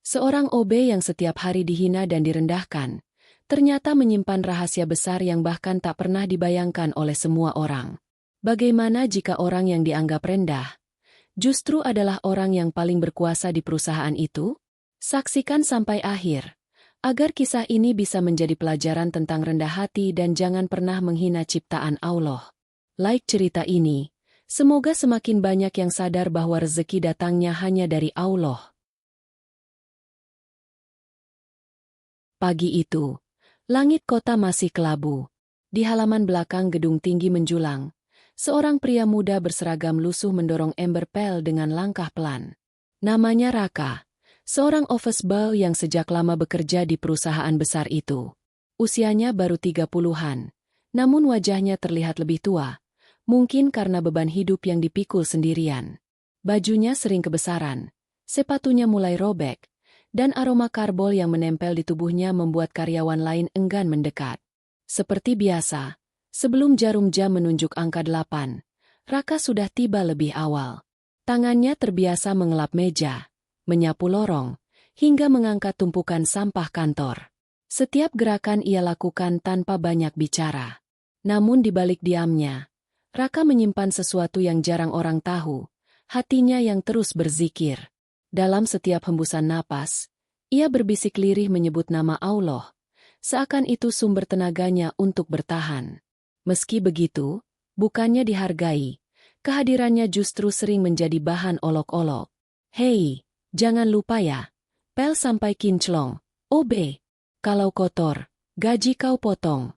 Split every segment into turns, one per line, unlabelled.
Seorang OB yang setiap hari dihina dan direndahkan, ternyata menyimpan rahasia besar yang bahkan tak pernah dibayangkan oleh semua orang. Bagaimana jika orang yang dianggap rendah, justru adalah orang yang paling berkuasa di perusahaan itu? Saksikan sampai akhir, agar kisah ini bisa menjadi pelajaran tentang rendah hati dan jangan pernah menghina ciptaan Allah. Like cerita ini, semoga semakin banyak yang sadar bahwa rezeki datangnya hanya dari Allah. Pagi itu, langit kota masih kelabu. Di halaman belakang gedung tinggi menjulang, seorang pria muda berseragam lusuh mendorong ember pel dengan langkah pelan. Namanya Raka, seorang office boy yang sejak lama bekerja di perusahaan besar itu. Usianya baru 30-an, namun wajahnya terlihat lebih tua. Mungkin karena beban hidup yang dipikul sendirian. Bajunya sering kebesaran, sepatunya mulai robek, dan aroma karbol yang menempel di tubuhnya membuat karyawan lain enggan mendekat. Seperti biasa, sebelum jarum jam menunjuk angka 8, Raka sudah tiba lebih awal. Tangannya terbiasa mengelap meja, menyapu lorong, hingga mengangkat tumpukan sampah kantor. Setiap gerakan ia lakukan tanpa banyak bicara. Namun di balik diamnya, Raka menyimpan sesuatu yang jarang orang tahu, hatinya yang terus berzikir. Dalam setiap hembusan napas, ia berbisik lirih menyebut nama Allah, seakan itu sumber tenaganya untuk bertahan. Meski begitu, bukannya dihargai, kehadirannya justru sering menjadi bahan olok-olok. Hei, jangan lupa ya, pel sampai kinclong, OB. Kalau kotor, gaji kau potong.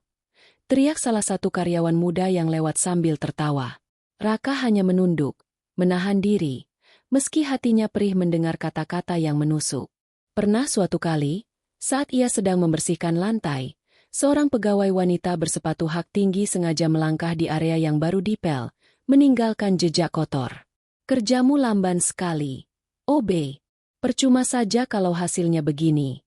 Teriak salah satu karyawan muda yang lewat sambil tertawa. Raka hanya menunduk, menahan diri, meski hatinya perih mendengar kata-kata yang menusuk. Pernah suatu kali, saat ia sedang membersihkan lantai, seorang pegawai wanita bersepatu hak tinggi sengaja melangkah di area yang baru dipel, meninggalkan jejak kotor. Kerjamu lamban sekali, OB. Percuma saja kalau hasilnya begini.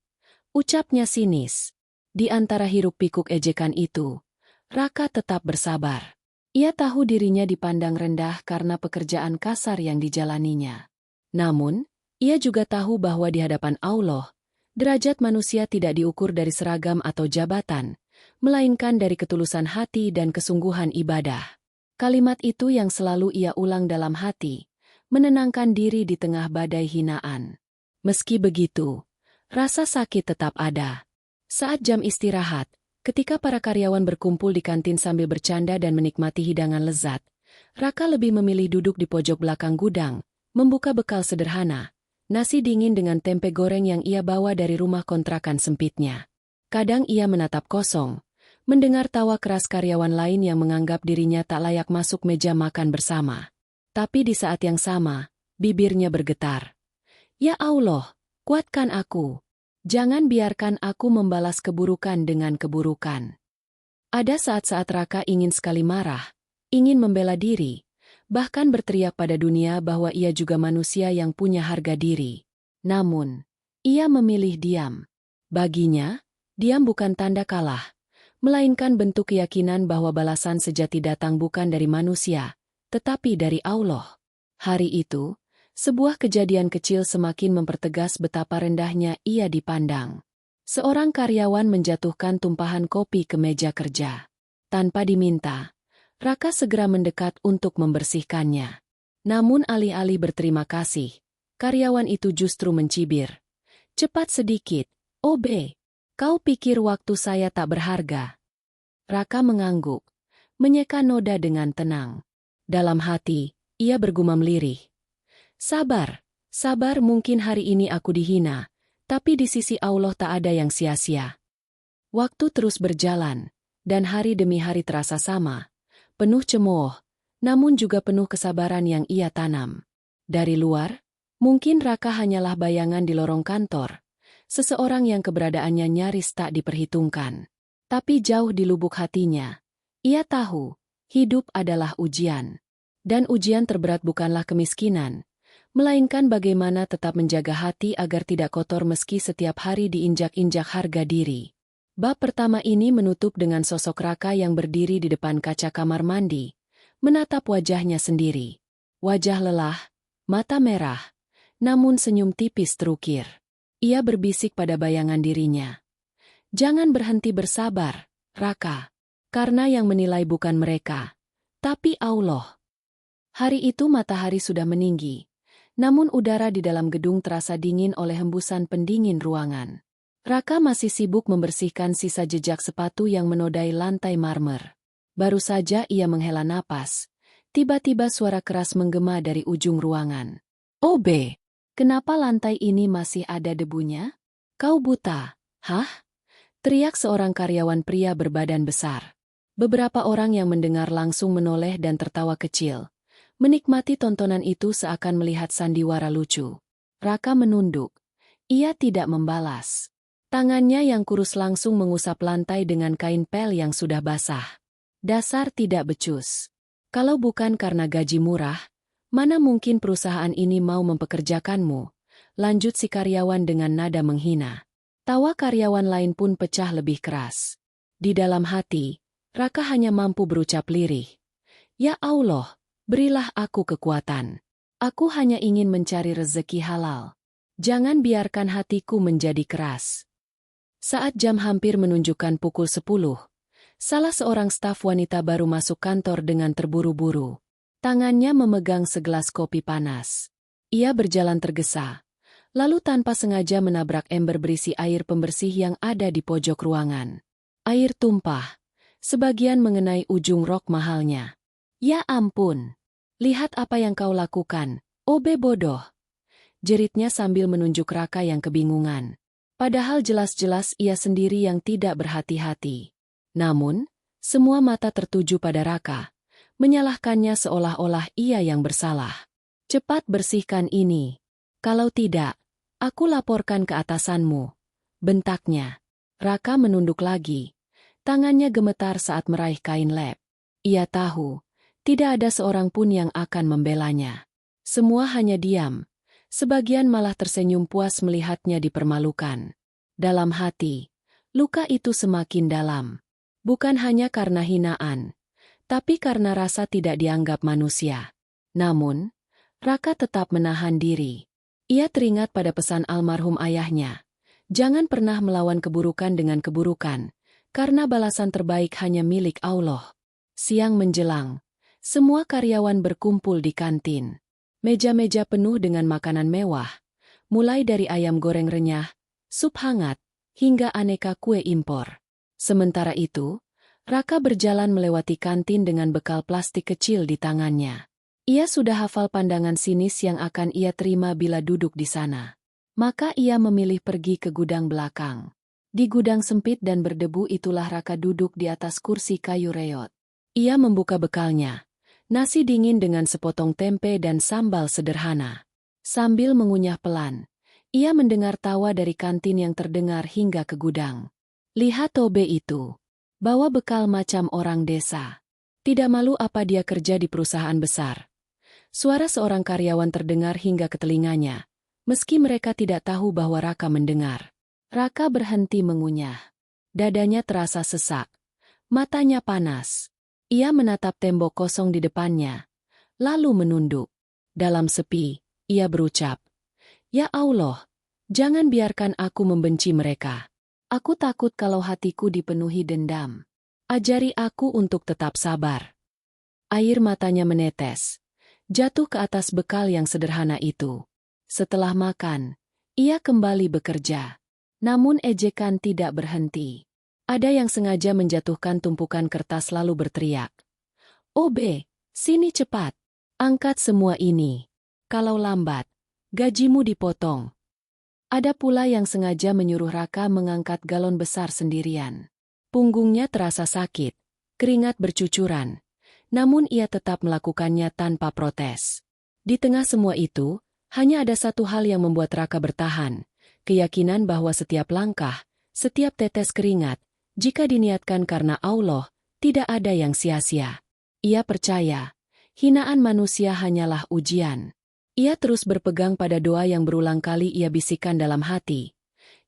Ucapnya sinis. Di antara hiruk-pikuk ejekan itu, Raka tetap bersabar. Ia tahu dirinya dipandang rendah karena pekerjaan kasar yang dijalaninya. Namun, ia juga tahu bahwa di hadapan Allah, derajat manusia tidak diukur dari seragam atau jabatan, melainkan dari ketulusan hati dan kesungguhan ibadah. Kalimat itu yang selalu ia ulang dalam hati, menenangkan diri di tengah badai hinaan. Meski begitu, rasa sakit tetap ada. Saat jam istirahat, ketika para karyawan berkumpul di kantin sambil bercanda dan menikmati hidangan lezat, Raka lebih memilih duduk di pojok belakang gudang, membuka bekal sederhana, nasi dingin dengan tempe goreng yang ia bawa dari rumah kontrakan sempitnya. Kadang ia menatap kosong, mendengar tawa keras karyawan lain yang menganggap dirinya tak layak masuk meja makan bersama. Tapi di saat yang sama, bibirnya bergetar. Ya Allah, kuatkan aku. Jangan biarkan aku membalas keburukan dengan keburukan. Ada saat-saat Raka ingin sekali marah, ingin membela diri, bahkan berteriak pada dunia bahwa ia juga manusia yang punya harga diri. Namun, ia memilih diam. Baginya, diam bukan tanda kalah, melainkan bentuk keyakinan bahwa balasan sejati datang bukan dari manusia, tetapi dari Allah. Hari itu, sebuah kejadian kecil semakin mempertegas betapa rendahnya ia dipandang. Seorang karyawan menjatuhkan tumpahan kopi ke meja kerja. Tanpa diminta, Raka segera mendekat untuk membersihkannya. Namun alih-alih berterima kasih, karyawan itu justru mencibir. Cepat sedikit, OB. Kau pikir waktu saya tak berharga? Raka mengangguk, menyeka noda dengan tenang. Dalam hati, ia bergumam lirih. Sabar, sabar, mungkin hari ini aku dihina, tapi di sisi Allah tak ada yang sia-sia. Waktu terus berjalan, dan hari demi hari terasa sama, penuh cemooh, namun juga penuh kesabaran yang ia tanam. Dari luar, mungkin Raka hanyalah bayangan di lorong kantor, seseorang yang keberadaannya nyaris tak diperhitungkan. Tapi jauh di lubuk hatinya, ia tahu, hidup adalah ujian. Dan ujian terberat bukanlah kemiskinan, melainkan bagaimana tetap menjaga hati agar tidak kotor meski setiap hari diinjak-injak harga diri. Bab pertama ini menutup dengan sosok Raka yang berdiri di depan kaca kamar mandi, menatap wajahnya sendiri. Wajah lelah, mata merah, namun senyum tipis terukir. Ia berbisik pada bayangan dirinya. Jangan berhenti bersabar, Raka. Karena yang menilai bukan mereka, tapi Allah. Hari itu matahari sudah meninggi. Namun udara di dalam gedung terasa dingin oleh hembusan pendingin ruangan. Raka masih sibuk membersihkan sisa jejak sepatu yang menodai lantai marmer. Baru saja ia menghela napas. Tiba-tiba suara keras menggema dari ujung ruangan. "Obe, kenapa lantai ini masih ada debunya? Kau buta, hah?" teriak seorang karyawan pria berbadan besar. Beberapa orang yang mendengar langsung menoleh dan tertawa kecil. Menikmati tontonan itu seakan melihat sandiwara lucu. Raka menunduk. Ia tidak membalas. Tangannya yang kurus langsung mengusap lantai dengan kain pel yang sudah basah. Dasar tidak becus. Kalau bukan karena gaji murah, mana mungkin perusahaan ini mau mempekerjakanmu? Lanjut si karyawan dengan nada menghina. Tawa karyawan lain pun pecah lebih keras. Di dalam hati, Raka hanya mampu berucap lirih. Ya Allah, berilah aku kekuatan. Aku hanya ingin mencari rezeki halal. Jangan biarkan hatiku menjadi keras. Saat jam hampir menunjukkan pukul 10, salah seorang staf wanita baru masuk kantor dengan terburu-buru. Tangannya memegang segelas kopi panas. Ia berjalan tergesa, lalu tanpa sengaja menabrak ember berisi air pembersih yang ada di pojok ruangan. Air tumpah, sebagian mengenai ujung rok mahalnya. Ya ampun, lihat apa yang kau lakukan, Obe bodoh. Jeritnya sambil menunjuk Raka yang kebingungan. Padahal jelas-jelas ia sendiri yang tidak berhati-hati. Namun, semua mata tertuju pada Raka, menyalahkannya seolah-olah ia yang bersalah. Cepat bersihkan ini. Kalau tidak, aku laporkan ke atasanmu. Bentaknya. Raka menunduk lagi. Tangannya gemetar saat meraih kain lap. Ia tahu, tidak ada seorang pun yang akan membelanya. Semua hanya diam. Sebagian malah tersenyum puas melihatnya dipermalukan. Dalam hati, luka itu semakin dalam. Bukan hanya karena hinaan, tapi karena rasa tidak dianggap manusia. Namun, Raka tetap menahan diri. Ia teringat pada pesan almarhum ayahnya. Jangan pernah melawan keburukan dengan keburukan, karena balasan terbaik hanya milik Allah. Siang menjelang, semua karyawan berkumpul di kantin. Meja-meja penuh dengan makanan mewah, mulai dari ayam goreng renyah, sup hangat, hingga aneka kue impor. Sementara itu, Raka berjalan melewati kantin dengan bekal plastik kecil di tangannya. Ia sudah hafal pandangan sinis yang akan ia terima bila duduk di sana. Maka ia memilih pergi ke gudang belakang. Di gudang sempit dan berdebu itulah Raka duduk di atas kursi kayu reot. Ia membuka bekalnya. Nasi dingin dengan sepotong tempe dan sambal sederhana. Sambil mengunyah pelan, ia mendengar tawa dari kantin yang terdengar hingga ke gudang. Lihat Tobe itu. Bawa bekal macam orang desa. Tidak malu apa dia kerja di perusahaan besar. Suara seorang karyawan terdengar hingga ke telinganya. Meski mereka tidak tahu bahwa Raka mendengar. Raka berhenti mengunyah. Dadanya terasa sesak. Matanya panas. Ia menatap tembok kosong di depannya, lalu menunduk. Dalam sepi, ia berucap, "Ya Allah, jangan biarkan aku membenci mereka. Aku takut kalau hatiku dipenuhi dendam. Ajari aku untuk tetap sabar." Air matanya menetes, jatuh ke atas bekal yang sederhana itu. Setelah makan, ia kembali bekerja. Namun ejekan tidak berhenti. Ada yang sengaja menjatuhkan tumpukan kertas lalu berteriak. "Obe, sini cepat. Angkat semua ini. Kalau lambat, gajimu dipotong." Ada pula yang sengaja menyuruh Raka mengangkat galon besar sendirian. Punggungnya terasa sakit, keringat bercucuran. Namun ia tetap melakukannya tanpa protes. Di tengah semua itu, hanya ada satu hal yang membuat Raka bertahan. Keyakinan bahwa setiap langkah, setiap tetes keringat, jika diniatkan karena Allah, tidak ada yang sia-sia. Ia percaya, hinaan manusia hanyalah ujian. Ia terus berpegang pada doa yang berulang kali ia bisikkan dalam hati.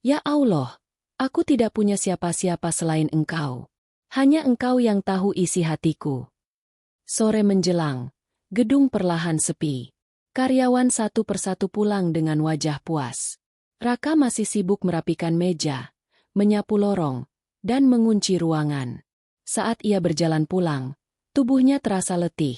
Ya Allah, aku tidak punya siapa-siapa selain Engkau. Hanya Engkau yang tahu isi hatiku. Sore menjelang, gedung perlahan sepi. Karyawan satu persatu pulang dengan wajah puas. Raka masih sibuk merapikan meja, menyapu lorong, dan mengunci ruangan. Saat ia berjalan pulang, tubuhnya terasa letih,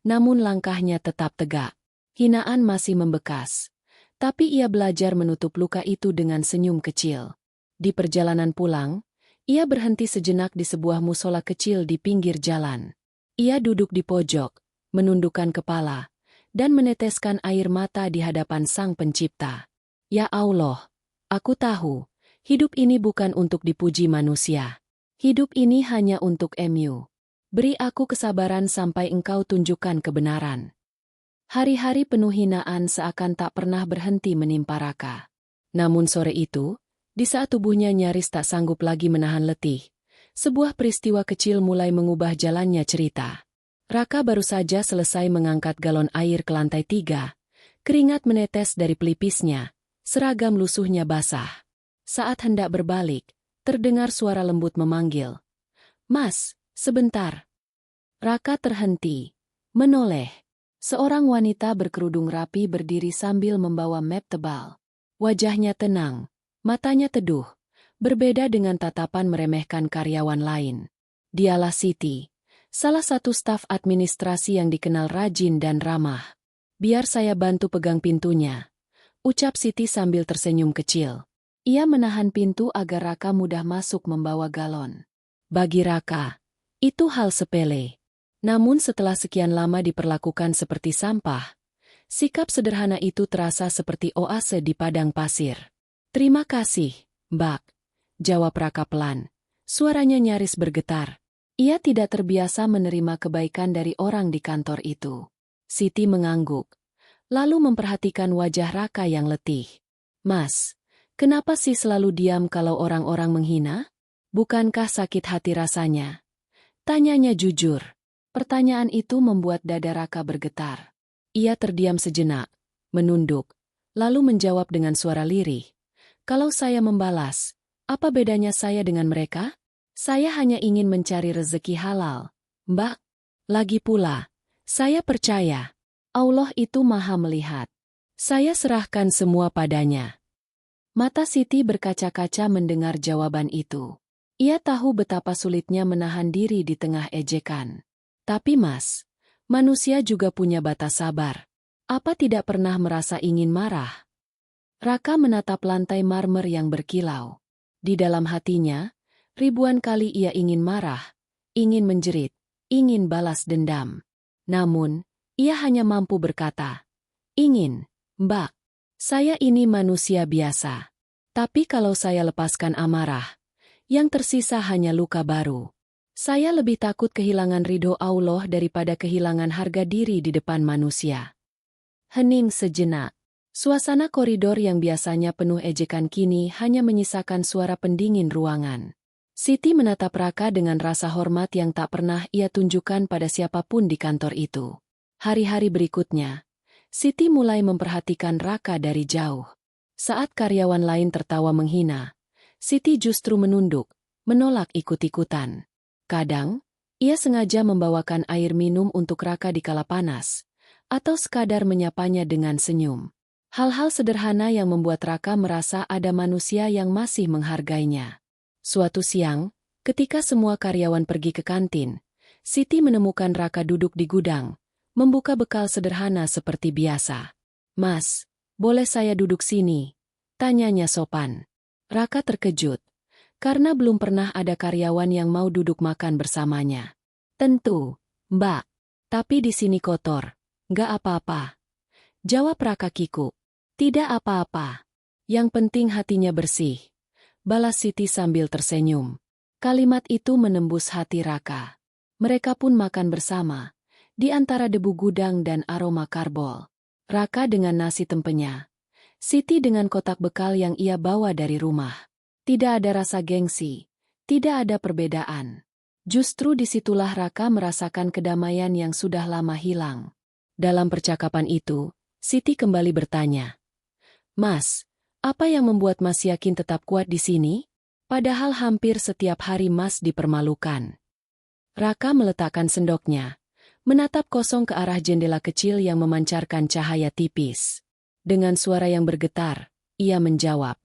namun langkahnya tetap tegak. Hinaan masih membekas, tapi ia belajar menutup luka itu dengan senyum kecil. Di perjalanan pulang, ia berhenti sejenak di sebuah musola kecil di pinggir jalan. Ia duduk di pojok, menundukkan kepala, dan meneteskan air mata di hadapan Sang Pencipta. Ya Allah, aku tahu, hidup ini bukan untuk dipuji manusia. Hidup ini hanya untuk MU. Beri aku kesabaran sampai Engkau tunjukkan kebenaran. Hari-hari penuh hinaan seakan tak pernah berhenti menimpa Raka. Namun sore itu, di saat tubuhnya nyaris tak sanggup lagi menahan letih, sebuah peristiwa kecil mulai mengubah jalannya cerita. Raka baru saja selesai mengangkat galon air ke lantai 3. Keringat menetes dari pelipisnya, seragam lusuhnya basah. Saat hendak berbalik, terdengar suara lembut memanggil. "Mas, sebentar." Raka terhenti, menoleh. Seorang wanita berkerudung rapi berdiri sambil membawa map tebal. Wajahnya tenang, matanya teduh, berbeda dengan tatapan meremehkan karyawan lain. Dialah Siti, salah satu staf administrasi yang dikenal rajin dan ramah. "Biar saya bantu pegang pintunya," ucap Siti sambil tersenyum kecil. Ia menahan pintu agar Raka mudah masuk membawa galon. Bagi Raka, itu hal sepele. Namun setelah sekian lama diperlakukan seperti sampah, sikap sederhana itu terasa seperti oase di padang pasir. "Terima kasih, Mbak," jawab Raka pelan. Suaranya nyaris bergetar. Ia tidak terbiasa menerima kebaikan dari orang di kantor itu. Siti mengangguk, lalu memperhatikan wajah Raka yang letih. "Mas, kenapa sih selalu diam kalau orang-orang menghina? Bukankah sakit hati rasanya?" Tanyanya jujur. Pertanyaan itu membuat dada Raka bergetar. Ia terdiam sejenak, menunduk, lalu menjawab dengan suara lirih. "Kalau saya membalas, apa bedanya saya dengan mereka? Saya hanya ingin mencari rezeki halal, Mbak. Lagi pula, saya percaya Allah itu Maha Melihat. Saya serahkan semua padanya." Mata Siti berkaca-kaca mendengar jawaban itu. Ia tahu betapa sulitnya menahan diri di tengah ejekan. "Tapi Mas, manusia juga punya batas sabar. Apa tidak pernah merasa ingin marah?" Raka menatap lantai marmer yang berkilau. Di dalam hatinya, ribuan kali ia ingin marah, ingin menjerit, ingin balas dendam. Namun, ia hanya mampu berkata, "Ingin, Mbak. Saya ini manusia biasa. Tapi kalau saya lepaskan amarah, yang tersisa hanya luka baru. Saya lebih takut kehilangan ridho Allah daripada kehilangan harga diri di depan manusia." Hening sejenak. Suasana koridor yang biasanya penuh ejekan kini hanya menyisakan suara pendingin ruangan. Siti menatap Raka dengan rasa hormat yang tak pernah ia tunjukkan pada siapapun di kantor itu. Hari-hari berikutnya, Siti mulai memperhatikan Raka dari jauh. Saat karyawan lain tertawa menghina, Siti justru menunduk, menolak ikut-ikutan. Kadang, ia sengaja membawakan air minum untuk Raka di kala panas, atau sekadar menyapanya dengan senyum. Hal-hal sederhana yang membuat Raka merasa ada manusia yang masih menghargainya. Suatu siang, ketika semua karyawan pergi ke kantin, Siti menemukan Raka duduk di gudang, membuka bekal sederhana seperti biasa. "Mas, boleh saya duduk sini?" tanyanya sopan. Raka terkejut, karena belum pernah ada karyawan yang mau duduk makan bersamanya. "Tentu, Mbak. Tapi di sini kotor." "Nggak apa-apa," jawab Raka kikuk. "Tidak apa-apa. Yang penting hatinya bersih," balas Siti sambil tersenyum. Kalimat itu menembus hati Raka. Mereka pun makan bersama, di antara debu gudang dan aroma karbol. Raka dengan nasi tempenya, Siti dengan kotak bekal yang ia bawa dari rumah. Tidak ada rasa gengsi, tidak ada perbedaan. Justru disitulah Raka merasakan kedamaian yang sudah lama hilang. Dalam percakapan itu, Siti kembali bertanya, "Mas, apa yang membuat Mas yakin tetap kuat di sini? Padahal hampir setiap hari Mas dipermalukan." Raka meletakkan sendoknya, menatap kosong ke arah jendela kecil yang memancarkan cahaya tipis. Dengan suara yang bergetar, Ia menjawab.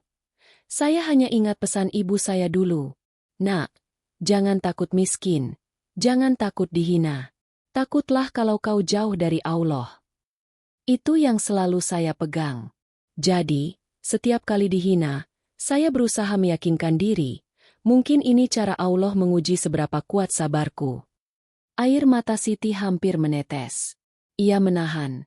Saya hanya ingat pesan ibu saya dulu. Nak, jangan takut miskin. Jangan takut dihina. Takutlah kalau kau jauh dari Allah. Itu yang selalu saya pegang. Jadi, setiap kali dihina, saya berusaha meyakinkan diri. Mungkin ini cara Allah menguji seberapa kuat sabarku. Air mata Siti hampir menetes. Ia menahan.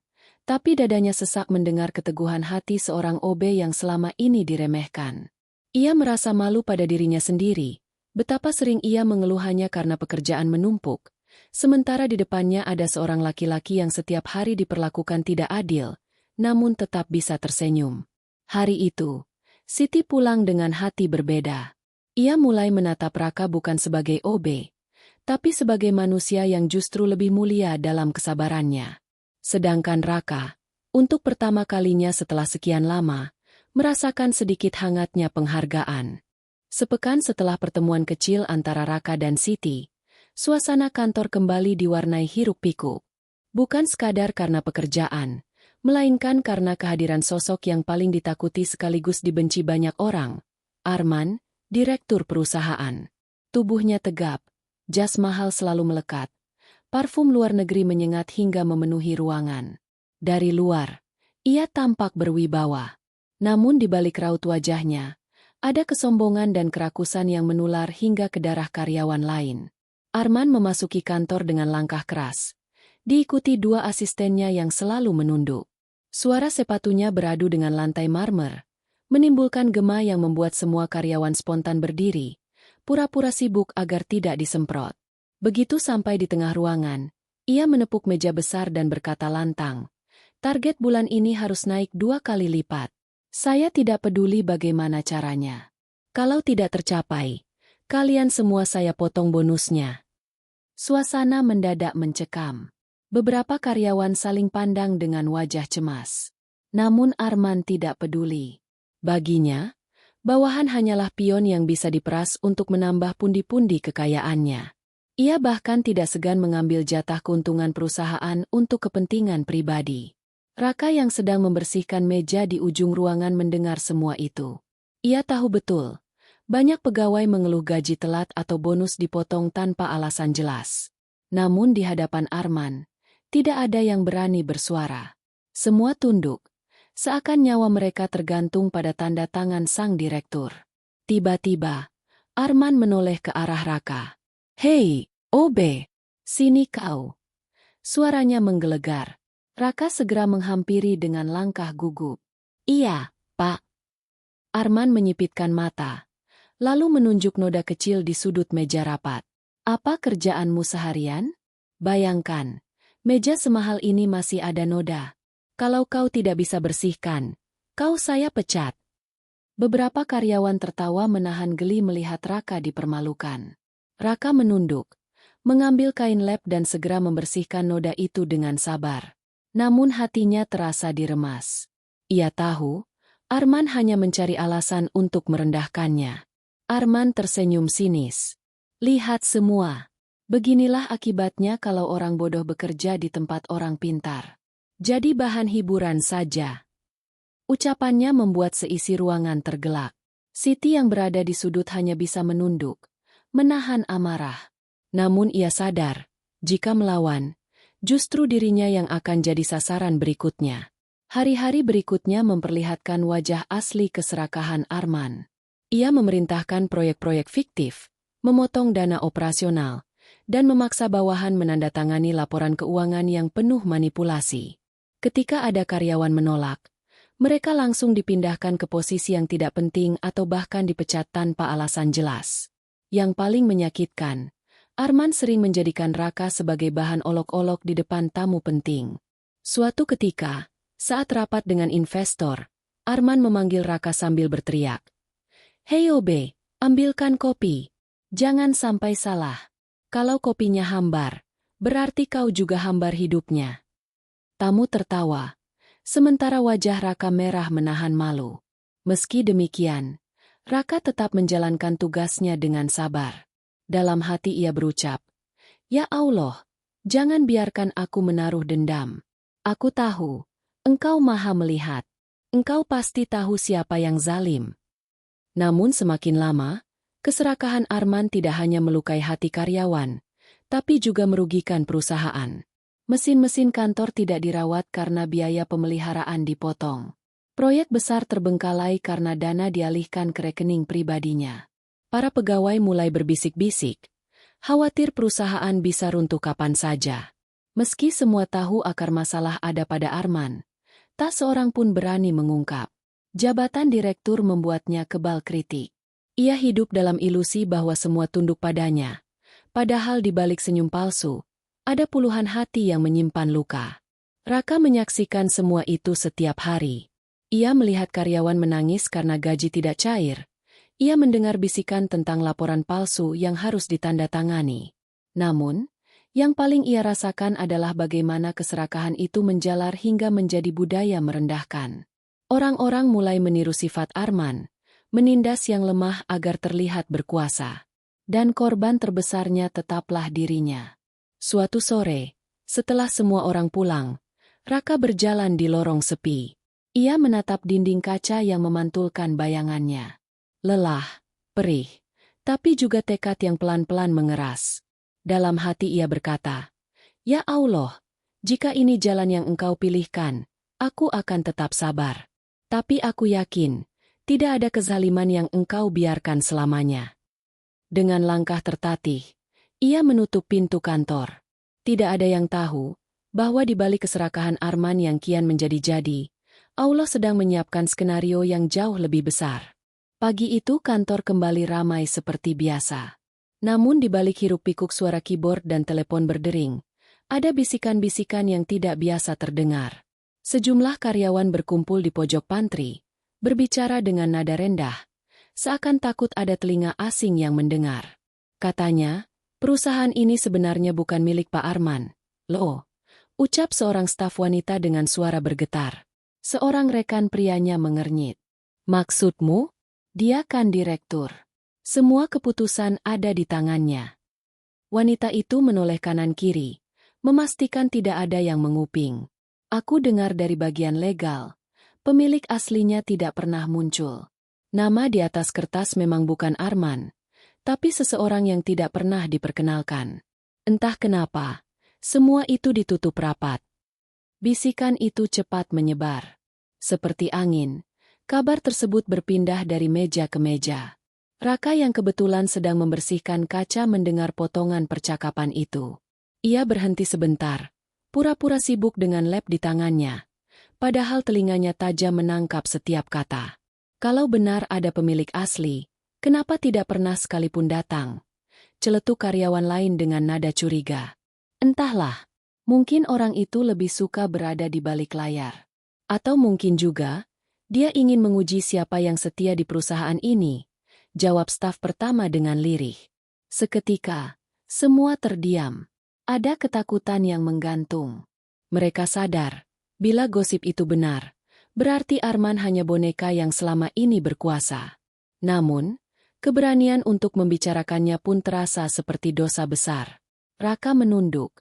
Tapi dadanya sesak mendengar keteguhan hati seorang OB yang selama ini diremehkan. Ia merasa malu pada dirinya sendiri. Betapa sering ia mengeluh hanya karena pekerjaan menumpuk. Sementara di depannya ada seorang laki-laki yang setiap hari diperlakukan tidak adil, namun tetap bisa tersenyum. Hari itu, Siti pulang dengan hati berbeda. Ia mulai menatap Raka bukan sebagai OB, tapi sebagai manusia yang justru lebih mulia dalam kesabarannya. Sedangkan Raka, untuk pertama kalinya setelah sekian lama, merasakan sedikit hangatnya penghargaan. Sepekan setelah pertemuan kecil antara Raka dan Siti, suasana kantor kembali diwarnai hiruk-pikuk. Bukan sekadar karena pekerjaan, melainkan karena kehadiran sosok yang paling ditakuti sekaligus dibenci banyak orang. Arman, direktur perusahaan. Tubuhnya tegap, jas mahal selalu melekat. Parfum luar negeri menyengat hingga memenuhi ruangan. Dari luar, ia tampak berwibawa. Namun di balik raut wajahnya, ada kesombongan dan kerakusan yang menular hingga ke darah karyawan lain. Arman memasuki kantor dengan langkah keras. Diikuti dua asistennya yang selalu menunduk. Suara sepatunya beradu dengan lantai marmer, menimbulkan gema yang membuat semua karyawan spontan berdiri, pura-pura sibuk agar tidak disemprot. Begitu sampai di tengah ruangan, ia menepuk meja besar dan berkata lantang, target bulan ini harus naik 2 kali lipat. Saya tidak peduli bagaimana caranya. Kalau tidak tercapai, kalian semua saya potong bonusnya. Suasana mendadak mencekam. Beberapa karyawan saling pandang dengan wajah cemas. Namun Arman tidak peduli. Baginya, bawahan hanyalah pion yang bisa diperas untuk menambah pundi-pundi kekayaannya. Ia bahkan tidak segan mengambil jatah keuntungan perusahaan untuk kepentingan pribadi. Raka yang sedang membersihkan meja di ujung ruangan mendengar semua itu. Ia tahu betul, banyak pegawai mengeluh gaji telat atau bonus dipotong tanpa alasan jelas. Namun di hadapan Arman, tidak ada yang berani bersuara. Semua tunduk, seakan nyawa mereka tergantung pada tanda tangan sang direktur. Tiba-tiba, Arman menoleh ke arah Raka. Hei, OB, sini kau. Suaranya menggelegar. Raka segera menghampiri dengan langkah gugup. Iya, Pak. Arman menyipitkan mata, lalu menunjuk noda kecil di sudut meja rapat. Apa kerjaanmu seharian? Bayangkan, meja semahal ini masih ada noda. Kalau kau tidak bisa bersihkan, kau saya pecat. Beberapa karyawan tertawa menahan geli melihat Raka dipermalukan. Raka menunduk, mengambil kain lap dan segera membersihkan noda itu dengan sabar. Namun hatinya terasa diremas. Ia tahu, Arman hanya mencari alasan untuk merendahkannya. Arman tersenyum sinis. Lihat semua. Beginilah akibatnya kalau orang bodoh bekerja di tempat orang pintar. Jadi bahan hiburan saja. Ucapannya membuat seisi ruangan tergelak. Siti yang berada di sudut hanya bisa menunduk, menahan amarah. Namun ia sadar, jika melawan, justru dirinya yang akan jadi sasaran berikutnya. Hari-hari berikutnya memperlihatkan wajah asli keserakahan Arman. Ia memerintahkan proyek-proyek fiktif, memotong dana operasional, dan memaksa bawahan menandatangani laporan keuangan yang penuh manipulasi. Ketika ada karyawan menolak, mereka langsung dipindahkan ke posisi yang tidak penting atau bahkan dipecat tanpa alasan jelas. Yang paling menyakitkan, Arman sering menjadikan Raka sebagai bahan olok-olok di depan tamu penting. Suatu ketika, saat rapat dengan investor, Arman memanggil Raka sambil berteriak. Hei OB, ambilkan kopi. Jangan sampai salah. Kalau kopinya hambar, berarti kau juga hambar hidupnya. Tamu tertawa, sementara wajah Raka merah menahan malu. Meski demikian, Raka tetap menjalankan tugasnya dengan sabar. Dalam hati ia berucap, Ya Allah, jangan biarkan aku menaruh dendam. Aku tahu, Engkau Maha melihat. Engkau pasti tahu siapa yang zalim. Namun semakin lama, keserakahan Arman tidak hanya melukai hati karyawan, tapi juga merugikan perusahaan. Mesin-mesin kantor tidak dirawat karena biaya pemeliharaan dipotong. Proyek besar terbengkalai karena dana dialihkan ke rekening pribadinya. Para pegawai mulai berbisik-bisik, khawatir perusahaan bisa runtuh kapan saja. Meski semua tahu akar masalah ada pada Arman, tak seorang pun berani mengungkap. Jabatan direktur membuatnya kebal kritik. Ia hidup dalam ilusi bahwa semua tunduk padanya. Padahal di balik senyum palsu, ada puluhan hati yang menyimpan luka. Raka menyaksikan semua itu setiap hari. Ia melihat karyawan menangis karena gaji tidak cair. Ia mendengar bisikan tentang laporan palsu yang harus ditandatangani. Namun, yang paling ia rasakan adalah bagaimana keserakahan itu menjalar hingga menjadi budaya merendahkan. Orang-orang mulai meniru sifat Arman, menindas yang lemah agar terlihat berkuasa. Dan korban terbesarnya tetaplah dirinya. Suatu sore, setelah semua orang pulang, Raka berjalan di lorong sepi. Ia menatap dinding kaca yang memantulkan bayangannya. Lelah, perih, tapi juga tekad yang pelan-pelan mengeras. Dalam hati ia berkata, "Ya Allah, jika ini jalan yang Engkau pilihkan, aku akan tetap sabar. Tapi aku yakin, tidak ada kezaliman yang Engkau biarkan selamanya." Dengan langkah tertatih, ia menutup pintu kantor. Tidak ada yang tahu bahwa di balik keserakahan Arman yang kian menjadi-jadi, Allah sedang menyiapkan skenario yang jauh lebih besar. Pagi itu kantor kembali ramai seperti biasa. Namun di balik hiruk-pikuk suara keyboard dan telepon berdering, ada bisikan-bisikan yang tidak biasa terdengar. Sejumlah karyawan berkumpul di pojok pantry, berbicara dengan nada rendah, seakan takut ada telinga asing yang mendengar. Katanya, perusahaan ini sebenarnya bukan milik Pak Arman. Loh, ucap seorang staf wanita dengan suara bergetar. Seorang rekan prianya mengernyit. Maksudmu? Dia kan direktur. Semua keputusan ada di tangannya. Wanita itu menoleh kanan-kiri, memastikan tidak ada yang menguping. Aku dengar dari bagian legal, pemilik aslinya tidak pernah muncul. Nama di atas kertas memang bukan Arman, tapi seseorang yang tidak pernah diperkenalkan. Entah kenapa, semua itu ditutup rapat. Bisikan itu cepat menyebar. Seperti angin, kabar tersebut berpindah dari meja ke meja. Raka yang kebetulan sedang membersihkan kaca mendengar potongan percakapan itu. Ia berhenti sebentar, pura-pura sibuk dengan lap di tangannya. Padahal telinganya tajam menangkap setiap kata. Kalau benar ada pemilik asli, kenapa tidak pernah sekalipun datang? Celetuk karyawan lain dengan nada curiga. Entahlah, mungkin orang itu lebih suka berada di balik layar. Atau mungkin juga, dia ingin menguji siapa yang setia di perusahaan ini, jawab staf pertama dengan lirih. Seketika, semua terdiam. Ada ketakutan yang menggantung. Mereka sadar, bila gosip itu benar, berarti Arman hanya boneka yang selama ini berkuasa. Namun, keberanian untuk membicarakannya pun terasa seperti dosa besar. Raka menunduk,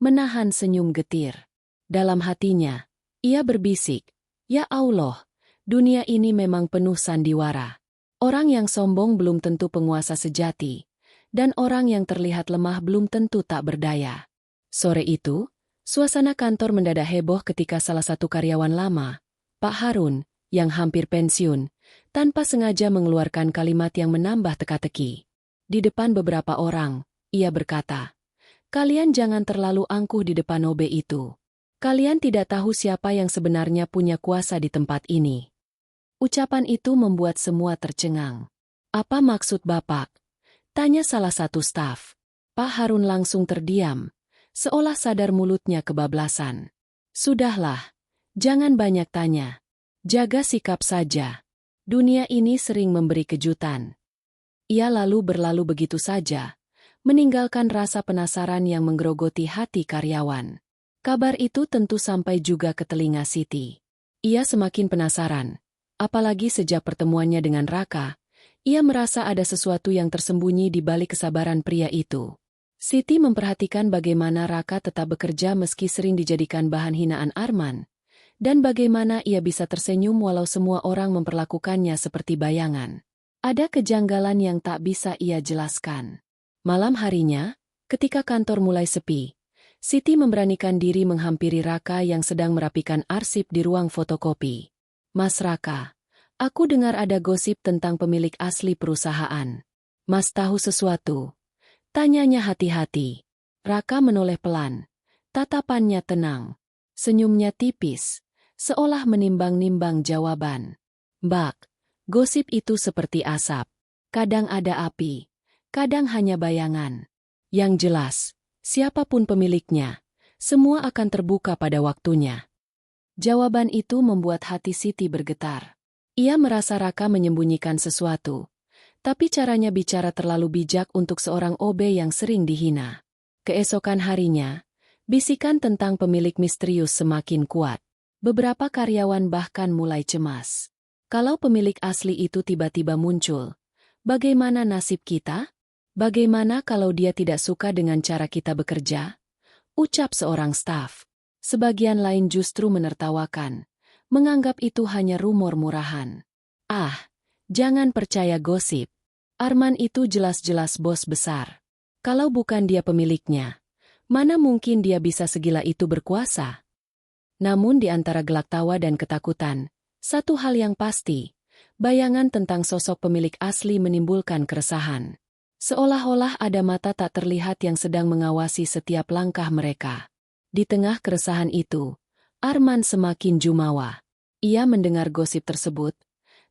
menahan senyum getir. Dalam hatinya, ia berbisik, "Ya Allah, dunia ini memang penuh sandiwara. Orang yang sombong belum tentu penguasa sejati, dan orang yang terlihat lemah belum tentu tak berdaya." Sore itu, suasana kantor mendadak heboh ketika salah satu karyawan lama, Pak Harun, yang hampir pensiun, tanpa sengaja mengeluarkan kalimat yang menambah teka-teki. Di depan beberapa orang, ia berkata, "Kalian jangan terlalu angkuh di depan OB itu. Kalian tidak tahu siapa yang sebenarnya punya kuasa di tempat ini." Ucapan itu membuat semua tercengang. "Apa maksud Bapak?" tanya salah satu staf. Pak Harun langsung terdiam, seolah sadar mulutnya kebablasan. "Sudahlah, jangan banyak tanya. Jaga sikap saja. Dunia ini sering memberi kejutan." Ia lalu berlalu begitu saja, meninggalkan rasa penasaran yang menggerogoti hati karyawan. Kabar itu tentu sampai juga ke telinga Siti. Ia semakin penasaran. Apalagi sejak pertemuannya dengan Raka, ia merasa ada sesuatu yang tersembunyi di balik kesabaran pria itu. Siti memperhatikan bagaimana Raka tetap bekerja meski sering dijadikan bahan hinaan Arman. Dan bagaimana ia bisa tersenyum walau semua orang memperlakukannya seperti bayangan. Ada kejanggalan yang tak bisa ia jelaskan. Malam harinya, ketika kantor mulai sepi, Siti memberanikan diri menghampiri Raka yang sedang merapikan arsip di ruang fotokopi. "Mas Raka, aku dengar ada gosip tentang pemilik asli perusahaan. Mas tahu sesuatu?" Tanyanya hati-hati. Raka menoleh pelan. Tatapannya tenang. Senyumnya tipis, seolah menimbang-nimbang jawaban. "Mbak, gosip itu seperti asap. Kadang ada api, kadang hanya bayangan. Yang jelas, siapapun pemiliknya, semua akan terbuka pada waktunya." Jawaban itu membuat hati Siti bergetar. Ia merasa Raka menyembunyikan sesuatu, tapi caranya bicara terlalu bijak untuk seorang OB yang sering dihina. Keesokan harinya, bisikan tentang pemilik misterius semakin kuat. Beberapa karyawan bahkan mulai cemas. Kalau pemilik asli itu tiba-tiba muncul, bagaimana nasib kita? Bagaimana kalau dia tidak suka dengan cara kita bekerja? Ucap seorang staf. Sebagian lain justru menertawakan, menganggap itu hanya rumor murahan. "Ah, jangan percaya gosip. Arman itu jelas-jelas bos besar. Kalau bukan dia pemiliknya, mana mungkin dia bisa segila itu berkuasa?" Namun di antara gelak tawa dan ketakutan, satu hal yang pasti, bayangan tentang sosok pemilik asli menimbulkan keresahan. Seolah-olah ada mata tak terlihat yang sedang mengawasi setiap langkah mereka. Di tengah keresahan itu, Arman semakin jumawa. Ia mendengar gosip tersebut,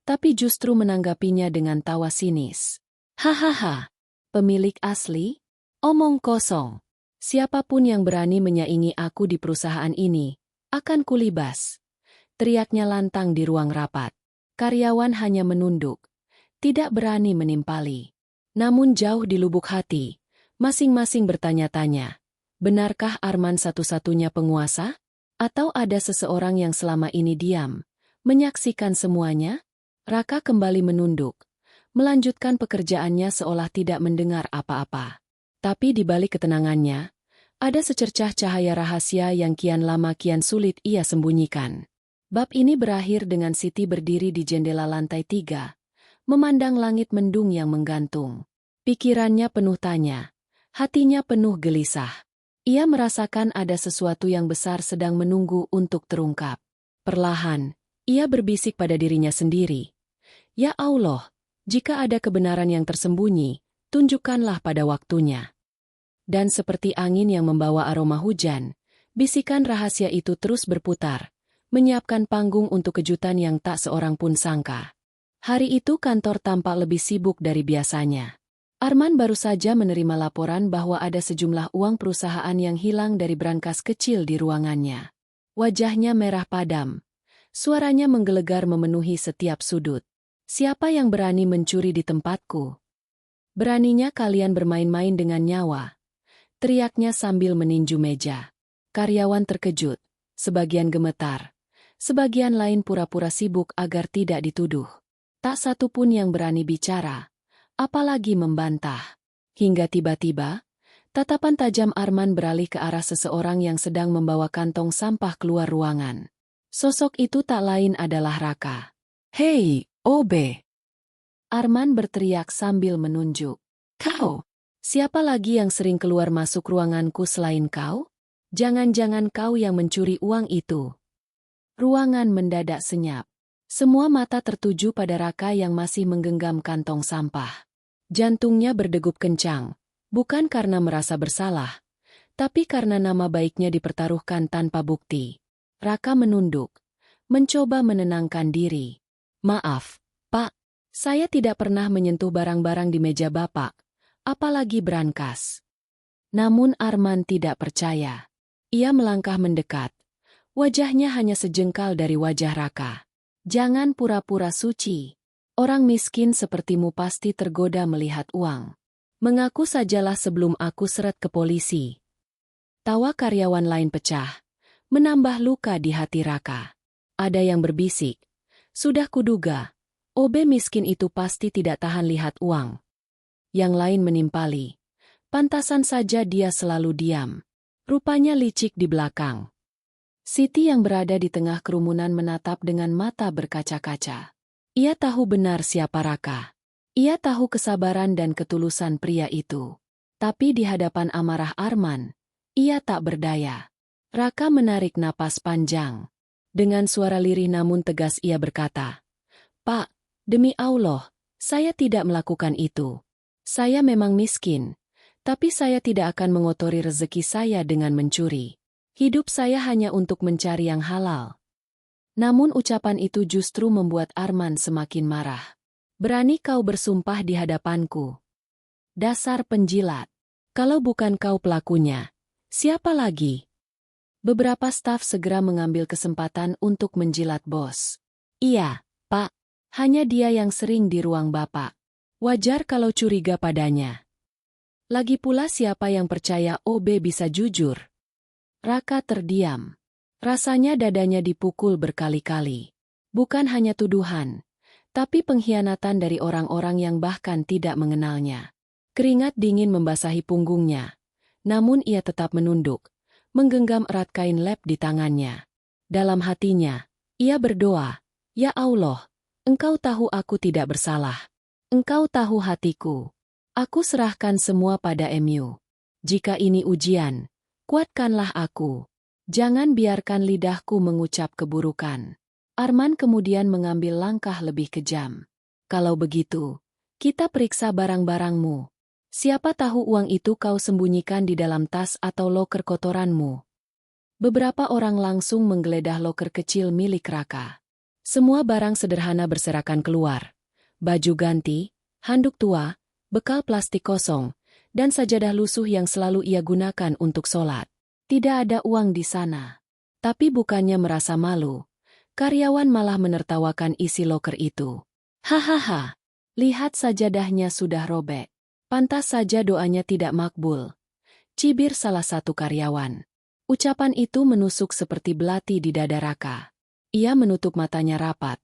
tapi justru menanggapinya dengan tawa sinis. "Hahaha, pemilik asli? Omong kosong. Siapapun yang berani menyaingi aku di perusahaan ini, akan kulibas." Teriaknya lantang di ruang rapat. Karyawan hanya menunduk, tidak berani menimpali. Namun jauh di lubuk hati, masing-masing bertanya-tanya, benarkah Arman satu-satunya penguasa? Atau ada seseorang yang selama ini diam, menyaksikan semuanya? Raka kembali menunduk, melanjutkan pekerjaannya seolah tidak mendengar apa-apa. Tapi di balik ketenangannya, ada secercah cahaya rahasia yang kian lama kian sulit ia sembunyikan. Bab ini berakhir dengan Siti berdiri di jendela lantai 3, memandang langit mendung yang menggantung. Pikirannya penuh tanya, hatinya penuh gelisah. Ia merasakan ada sesuatu yang besar sedang menunggu untuk terungkap. Perlahan, ia berbisik pada dirinya sendiri. "Ya Allah, jika ada kebenaran yang tersembunyi, tunjukkanlah pada waktunya." Dan seperti angin yang membawa aroma hujan, bisikan rahasia itu terus berputar, menyiapkan panggung untuk kejutan yang tak seorang pun sangka. Hari itu kantor tampak lebih sibuk dari biasanya. Arman baru saja menerima laporan bahwa ada sejumlah uang perusahaan yang hilang dari brankas kecil di ruangannya. Wajahnya merah padam. Suaranya menggelegar memenuhi setiap sudut. "Siapa yang berani mencuri di tempatku? Beraninya kalian bermain-main dengan nyawa?" Teriaknya sambil meninju meja. Karyawan terkejut, sebagian gemetar, sebagian lain pura-pura sibuk agar tidak dituduh. Tak satu pun yang berani bicara, apalagi membantah. Hingga tiba-tiba, tatapan tajam Arman beralih ke arah seseorang yang sedang membawa kantong sampah keluar ruangan. Sosok itu tak lain adalah Raka. "Hei, OB!" Arman berteriak sambil menunjuk. "Kau? Siapa lagi yang sering keluar masuk ruanganku selain kau? Jangan-jangan kau yang mencuri uang itu?" Ruangan mendadak senyap. Semua mata tertuju pada Raka yang masih menggenggam kantong sampah. Jantungnya berdegup kencang, bukan karena merasa bersalah, tapi karena nama baiknya dipertaruhkan tanpa bukti. Raka menunduk, mencoba menenangkan diri. "Maaf, Pak, saya tidak pernah menyentuh barang-barang di meja Bapak, apalagi brankas." Namun Arman tidak percaya. Ia melangkah mendekat. Wajahnya hanya sejengkal dari wajah Raka. "Jangan pura-pura suci. Orang miskin sepertimu pasti tergoda melihat uang. Mengaku sajalah sebelum aku seret ke polisi." Tawa karyawan lain pecah, menambah luka di hati Raka. Ada yang berbisik, "Sudah kuduga, OB miskin itu pasti tidak tahan lihat uang." Yang lain menimpali, "Pantasan saja dia selalu diam. Rupanya licik di belakang." Siti yang berada di tengah kerumunan menatap dengan mata berkaca-kaca. Ia tahu benar siapa Raka. Ia tahu kesabaran dan ketulusan pria itu. Tapi di hadapan amarah Arman, ia tak berdaya. Raka menarik napas panjang. Dengan suara lirih namun tegas ia berkata, "Pak, demi Allah, saya tidak melakukan itu. Saya memang miskin, tapi saya tidak akan mengotori rezeki saya dengan mencuri. Hidup saya hanya untuk mencari yang halal." Namun ucapan itu justru membuat Arman semakin marah. "Berani kau bersumpah di hadapanku? Dasar penjilat. Kalau bukan kau pelakunya, siapa lagi?" Beberapa staf segera mengambil kesempatan untuk menjilat bos. "Iya, Pak. Hanya dia yang sering di ruang Bapak. Wajar kalau curiga padanya. Lagi pula siapa yang percaya OB bisa jujur?" Raka terdiam. Rasanya dadanya dipukul berkali-kali. Bukan hanya tuduhan, tapi pengkhianatan dari orang-orang yang bahkan tidak mengenalnya. Keringat dingin membasahi punggungnya. Namun ia tetap menunduk, menggenggam erat kain lap di tangannya. Dalam hatinya, ia berdoa, "Ya Allah, Engkau tahu aku tidak bersalah. Engkau tahu hatiku. Aku serahkan semua pada MU. Jika ini ujian, kuatkanlah aku. Jangan biarkan lidahku mengucap keburukan." Arman kemudian mengambil langkah lebih kejam. "Kalau begitu, kita periksa barang-barangmu. Siapa tahu uang itu kau sembunyikan di dalam tas atau loker kotoranmu." Beberapa orang langsung menggeledah loker kecil milik Raka. Semua barang sederhana berserakan keluar. Baju ganti, handuk tua, bekal plastik kosong, dan sajadah lusuh yang selalu ia gunakan untuk sholat. Tidak ada uang di sana. Tapi bukannya merasa malu, karyawan malah menertawakan isi loker itu. "Hahaha, lihat sajadahnya sudah robek. Pantas saja doanya tidak makbul," cibir salah satu karyawan. Ucapan itu menusuk seperti belati di dada Raka. Ia menutup matanya rapat,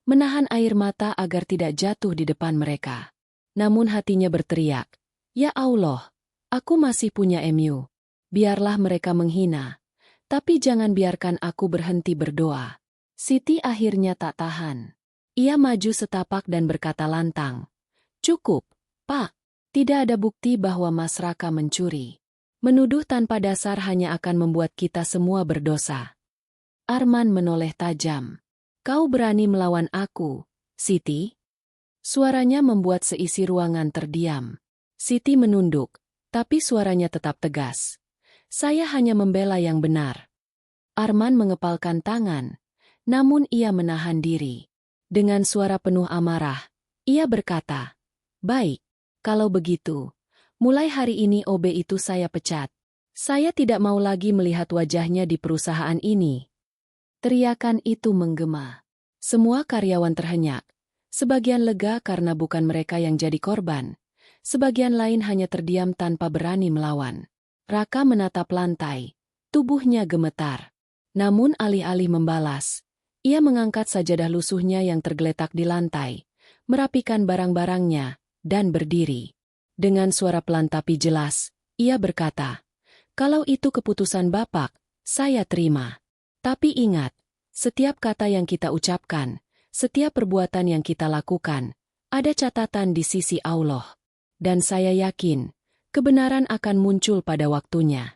menahan air mata agar tidak jatuh di depan mereka. Namun hatinya berteriak, "Ya Allah, aku masih punya MU. Biarlah mereka menghina, tapi jangan biarkan aku berhenti berdoa." Siti akhirnya tak tahan. Ia maju setapak dan berkata lantang, "Cukup, Pak. Tidak ada bukti bahwa Mas Raka mencuri. Menuduh tanpa dasar hanya akan membuat kita semua berdosa." Arman menoleh tajam. "Kau berani melawan aku, Siti?" Suaranya membuat seisi ruangan terdiam. Siti menunduk, tapi suaranya tetap tegas. "Saya hanya membela yang benar." Arman mengepalkan tangan, namun ia menahan diri. Dengan suara penuh amarah, ia berkata, "Baik, kalau begitu, mulai hari ini OB itu saya pecat. Saya tidak mau lagi melihat wajahnya di perusahaan ini." Teriakan itu menggema. Semua karyawan terhenyak. Sebagian lega karena bukan mereka yang jadi korban. Sebagian lain hanya terdiam tanpa berani melawan. Raka menatap lantai. Tubuhnya gemetar. Namun alih-alih membalas, ia mengangkat sajadah lusuhnya yang tergeletak di lantai, merapikan barang-barangnya, dan berdiri. Dengan suara pelan tapi jelas, ia berkata, "Kalau itu keputusan Bapak, saya terima. Tapi ingat, setiap kata yang kita ucapkan, setiap perbuatan yang kita lakukan, ada catatan di sisi Allah. Dan saya yakin, kebenaran akan muncul pada waktunya."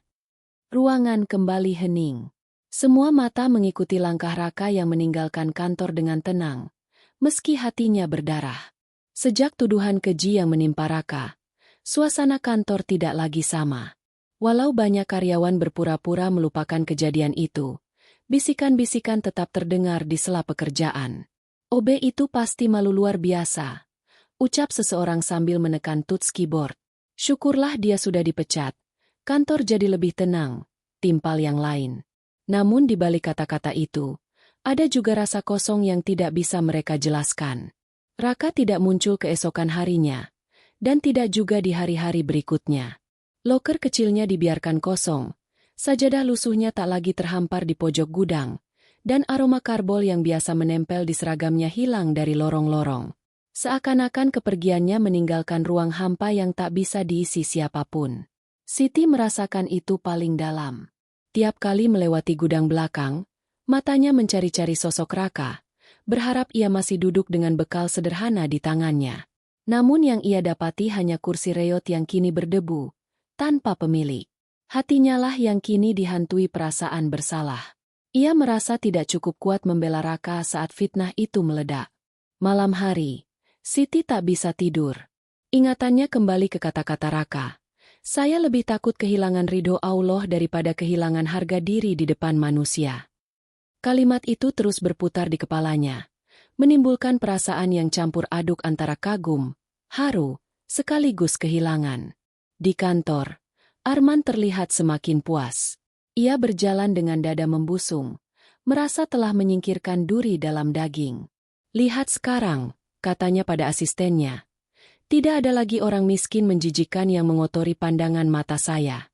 Ruangan kembali hening. Semua mata mengikuti langkah Raka yang meninggalkan kantor dengan tenang, meski hatinya berdarah. Sejak tuduhan keji yang menimpa Raka, suasana kantor tidak lagi sama. Walau banyak karyawan berpura-pura melupakan kejadian itu, bisikan-bisikan tetap terdengar di sela pekerjaan. "OB itu pasti malu luar biasa," ucap seseorang sambil menekan touch keyboard. "Syukurlah dia sudah dipecat. Kantor jadi lebih tenang," timpal yang lain. Namun di balik kata-kata itu, ada juga rasa kosong yang tidak bisa mereka jelaskan. Raka tidak muncul keesokan harinya, dan tidak juga di hari-hari berikutnya. Loker kecilnya dibiarkan kosong, sajadah lusuhnya tak lagi terhampar di pojok gudang, dan aroma karbol yang biasa menempel di seragamnya hilang dari lorong-lorong. Seakan-akan kepergiannya meninggalkan ruang hampa yang tak bisa diisi siapapun. Siti merasakan itu paling dalam. Tiap kali melewati gudang belakang, matanya mencari-cari sosok Raka, berharap ia masih duduk dengan bekal sederhana di tangannya. Namun yang ia dapati hanya kursi reot yang kini berdebu, tanpa pemilik. Hatinya lah yang kini dihantui perasaan bersalah. Ia merasa tidak cukup kuat membela Raka saat fitnah itu meledak. Malam hari, Siti tak bisa tidur. Ingatannya kembali ke kata-kata Raka. Saya lebih takut kehilangan ridho Allah daripada kehilangan harga diri di depan manusia. Kalimat itu terus berputar di kepalanya, menimbulkan perasaan yang campur aduk antara kagum, haru, sekaligus kehilangan. Di kantor, Arman terlihat semakin puas. Ia berjalan dengan dada membusung, merasa telah menyingkirkan duri dalam daging. Lihat sekarang, katanya pada asistennya. Tidak ada lagi orang miskin menjijikkan yang mengotori pandangan mata saya.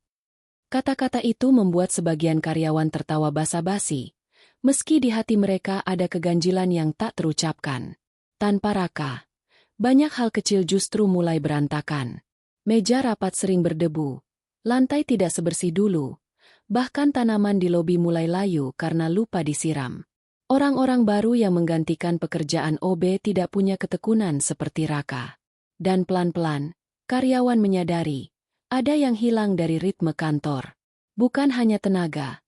Kata-kata itu membuat sebagian karyawan tertawa basa-basi, meski di hati mereka ada keganjilan yang tak terucapkan. Tanpa Raka, banyak hal kecil justru mulai berantakan. Meja rapat sering berdebu, lantai tidak sebersih dulu, bahkan tanaman di lobi mulai layu karena lupa disiram. Orang-orang baru yang menggantikan pekerjaan OB tidak punya ketekunan seperti Raka. Dan pelan-pelan, karyawan menyadari, ada yang hilang dari ritme kantor. Bukan hanya tenaga,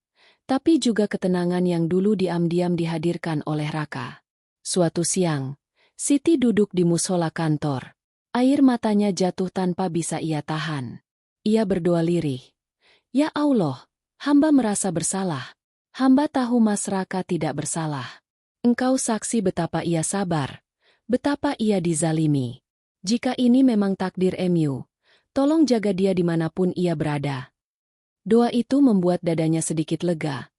tapi juga ketenangan yang dulu diam-diam dihadirkan oleh Raka. Suatu siang, Siti duduk di musola kantor. Air matanya jatuh tanpa bisa ia tahan. Ia berdoa lirih. Ya Allah, hamba merasa bersalah. Hamba tahu Mas Raka tidak bersalah. Engkau saksi betapa ia sabar, betapa ia dizalimi. Jika ini memang takdir MU, tolong jaga dia dimanapun ia berada. Doa itu membuat dadanya sedikit lega,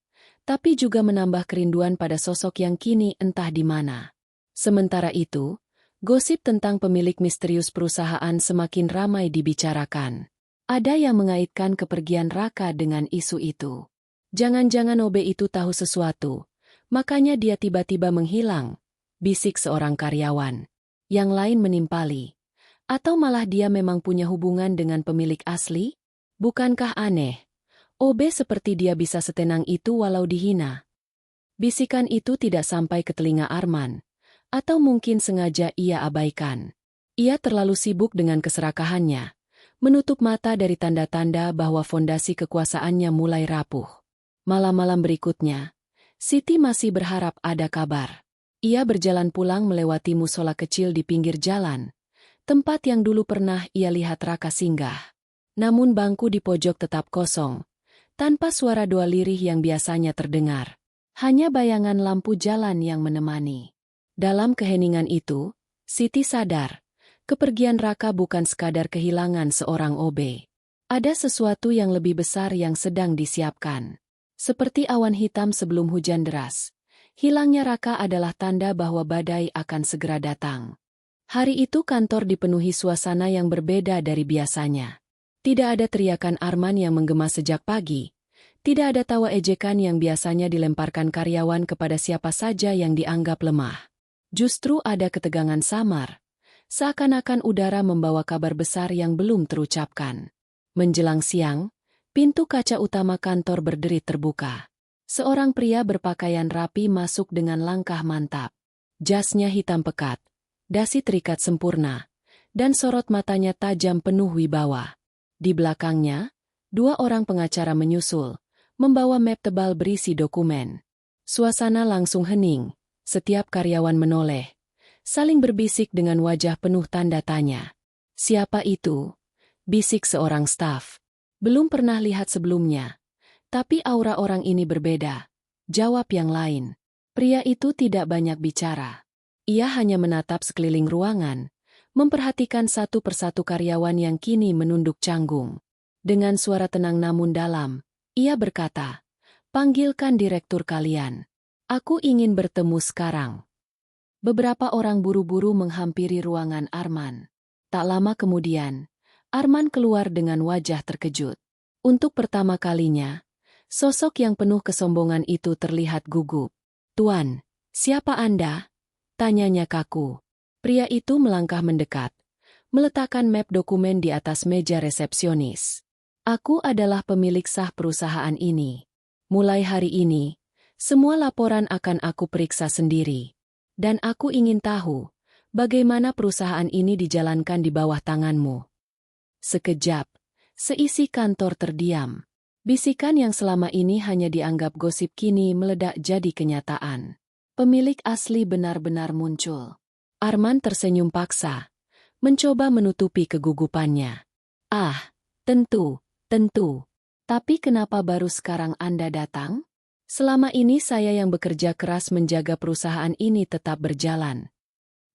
tapi juga menambah kerinduan pada sosok yang kini entah di mana. Sementara itu, gosip tentang pemilik misterius perusahaan semakin ramai dibicarakan. Ada yang mengaitkan kepergian Raka dengan isu itu. Jangan-jangan OB itu tahu sesuatu, makanya dia tiba-tiba menghilang, bisik seorang karyawan. Yang lain menimpali. Atau malah dia memang punya hubungan dengan pemilik asli? Bukankah aneh? OB seperti dia bisa setenang itu walau dihina. Bisikan itu tidak sampai ke telinga Arman. Atau mungkin sengaja ia abaikan. Ia terlalu sibuk dengan keserakahannya, menutup mata dari tanda-tanda bahwa fondasi kekuasaannya mulai rapuh. Malam-malam berikutnya, Siti masih berharap ada kabar. Ia berjalan pulang melewati musola kecil di pinggir jalan, tempat yang dulu pernah ia lihat Raka singgah. Namun bangku di pojok tetap kosong, tanpa suara doa lirih yang biasanya terdengar. Hanya bayangan lampu jalan yang menemani. Dalam keheningan itu, Siti sadar, kepergian Raka bukan sekadar kehilangan seorang OB. Ada sesuatu yang lebih besar yang sedang disiapkan. Seperti awan hitam sebelum hujan deras. Hilangnya Raka adalah tanda bahwa badai akan segera datang. Hari itu kantor dipenuhi suasana yang berbeda dari biasanya. Tidak ada teriakan Arman yang menggema sejak pagi. Tidak ada tawa ejekan yang biasanya dilemparkan karyawan kepada siapa saja yang dianggap lemah. Justru ada ketegangan samar. Seakan-akan udara membawa kabar besar yang belum terucapkan. Menjelang siang, pintu kaca utama kantor berderit terbuka. Seorang pria berpakaian rapi masuk dengan langkah mantap. Jasnya hitam pekat, dasi terikat sempurna, dan sorot matanya tajam penuh wibawa. Di belakangnya, dua orang pengacara menyusul, membawa map tebal berisi dokumen. Suasana langsung hening, setiap karyawan menoleh, saling berbisik dengan wajah penuh tanda tanya. Siapa itu? Bisik seorang staf. Belum pernah lihat sebelumnya. Tapi aura orang ini berbeda. Jawab yang lain. Pria itu tidak banyak bicara. Ia hanya menatap sekeliling ruangan, memperhatikan satu persatu karyawan yang kini menunduk canggung. Dengan suara tenang namun dalam, ia berkata, "Panggilkan direktur kalian. Aku ingin bertemu sekarang." Beberapa orang buru-buru menghampiri ruangan Arman. Tak lama kemudian, Arman keluar dengan wajah terkejut. Untuk pertama kalinya, sosok yang penuh kesombongan itu terlihat gugup. "Tuan, siapa Anda?" tanyanya kaku. Pria itu melangkah mendekat, meletakkan map dokumen di atas meja resepsionis. "Aku adalah pemilik sah perusahaan ini. Mulai hari ini, semua laporan akan aku periksa sendiri. Dan aku ingin tahu, bagaimana perusahaan ini dijalankan di bawah tanganmu. Sekejap, seisi kantor terdiam. Bisikan yang selama ini hanya dianggap gosip kini meledak jadi kenyataan. Pemilik asli benar-benar muncul. Arman tersenyum paksa, mencoba menutupi kegugupannya. Ah, tentu. Tapi kenapa baru sekarang Anda datang? Selama ini saya yang bekerja keras menjaga perusahaan ini tetap berjalan.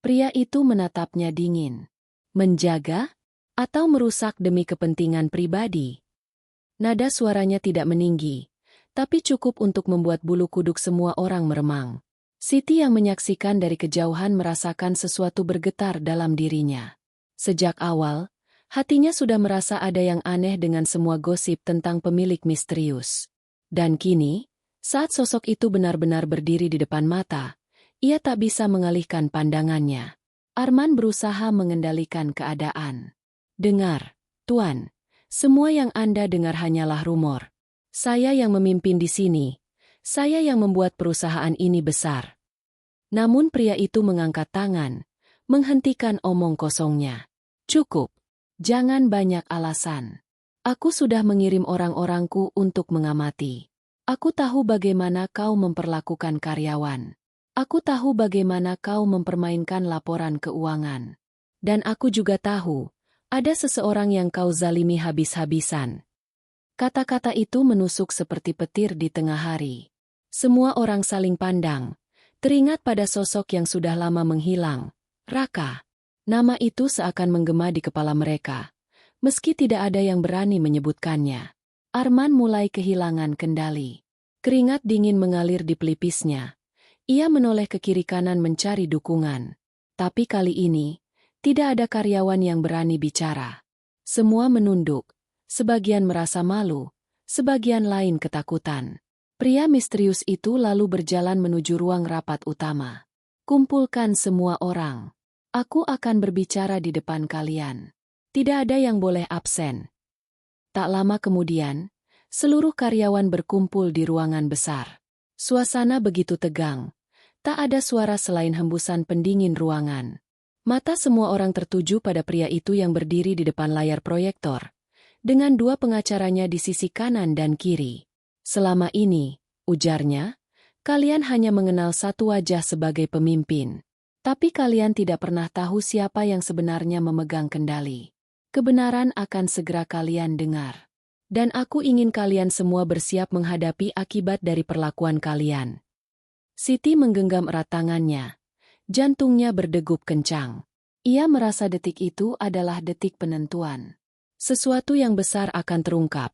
Pria itu menatapnya dingin. Menjaga? Atau merusak demi kepentingan pribadi? Nada suaranya tidak meninggi, tapi cukup untuk membuat bulu kuduk semua orang meremang. Siti yang menyaksikan dari kejauhan merasakan sesuatu bergetar dalam dirinya. Sejak awal, hatinya sudah merasa ada yang aneh dengan semua gosip tentang pemilik misterius. Dan kini, saat sosok itu benar-benar berdiri di depan mata, ia tak bisa mengalihkan pandangannya. Arman berusaha mengendalikan keadaan. Dengar, Tuan. Semua yang Anda dengar hanyalah rumor. Saya yang memimpin di sini. Saya yang membuat perusahaan ini besar. Namun pria itu mengangkat tangan, menghentikan omong kosongnya. Cukup. Jangan banyak alasan. Aku sudah mengirim orang-orangku untuk mengamati. Aku tahu bagaimana kau memperlakukan karyawan. Aku tahu bagaimana kau mempermainkan laporan keuangan. Dan aku juga tahu, ada seseorang yang kau zalimi habis-habisan. Kata-kata itu menusuk seperti petir di tengah hari. Semua orang saling pandang, teringat pada sosok yang sudah lama menghilang, Raka. Nama itu seakan menggema di kepala mereka, meski tidak ada yang berani menyebutkannya. Arman mulai kehilangan kendali. Keringat dingin mengalir di pelipisnya. Ia menoleh ke kiri kanan mencari dukungan. Tapi kali ini, tidak ada karyawan yang berani bicara. Semua menunduk, sebagian merasa malu, sebagian lain ketakutan. Pria misterius itu lalu berjalan menuju ruang rapat utama. Kumpulkan semua orang. Aku akan berbicara di depan kalian. Tidak ada yang boleh absen. Tak lama kemudian, seluruh karyawan berkumpul di ruangan besar. Suasana begitu tegang. Tak ada suara selain hembusan pendingin ruangan. Mata semua orang tertuju pada pria itu yang berdiri di depan layar proyektor, dengan dua pengacaranya di sisi kanan dan kiri. Selama ini, ujarnya, kalian hanya mengenal satu wajah sebagai pemimpin. Tapi kalian tidak pernah tahu siapa yang sebenarnya memegang kendali. Kebenaran akan segera kalian dengar. Dan aku ingin kalian semua bersiap menghadapi akibat dari perlakuan kalian. Siti menggenggam erat tangannya. Jantungnya berdegup kencang. Ia merasa detik itu adalah detik penentuan. Sesuatu yang besar akan terungkap,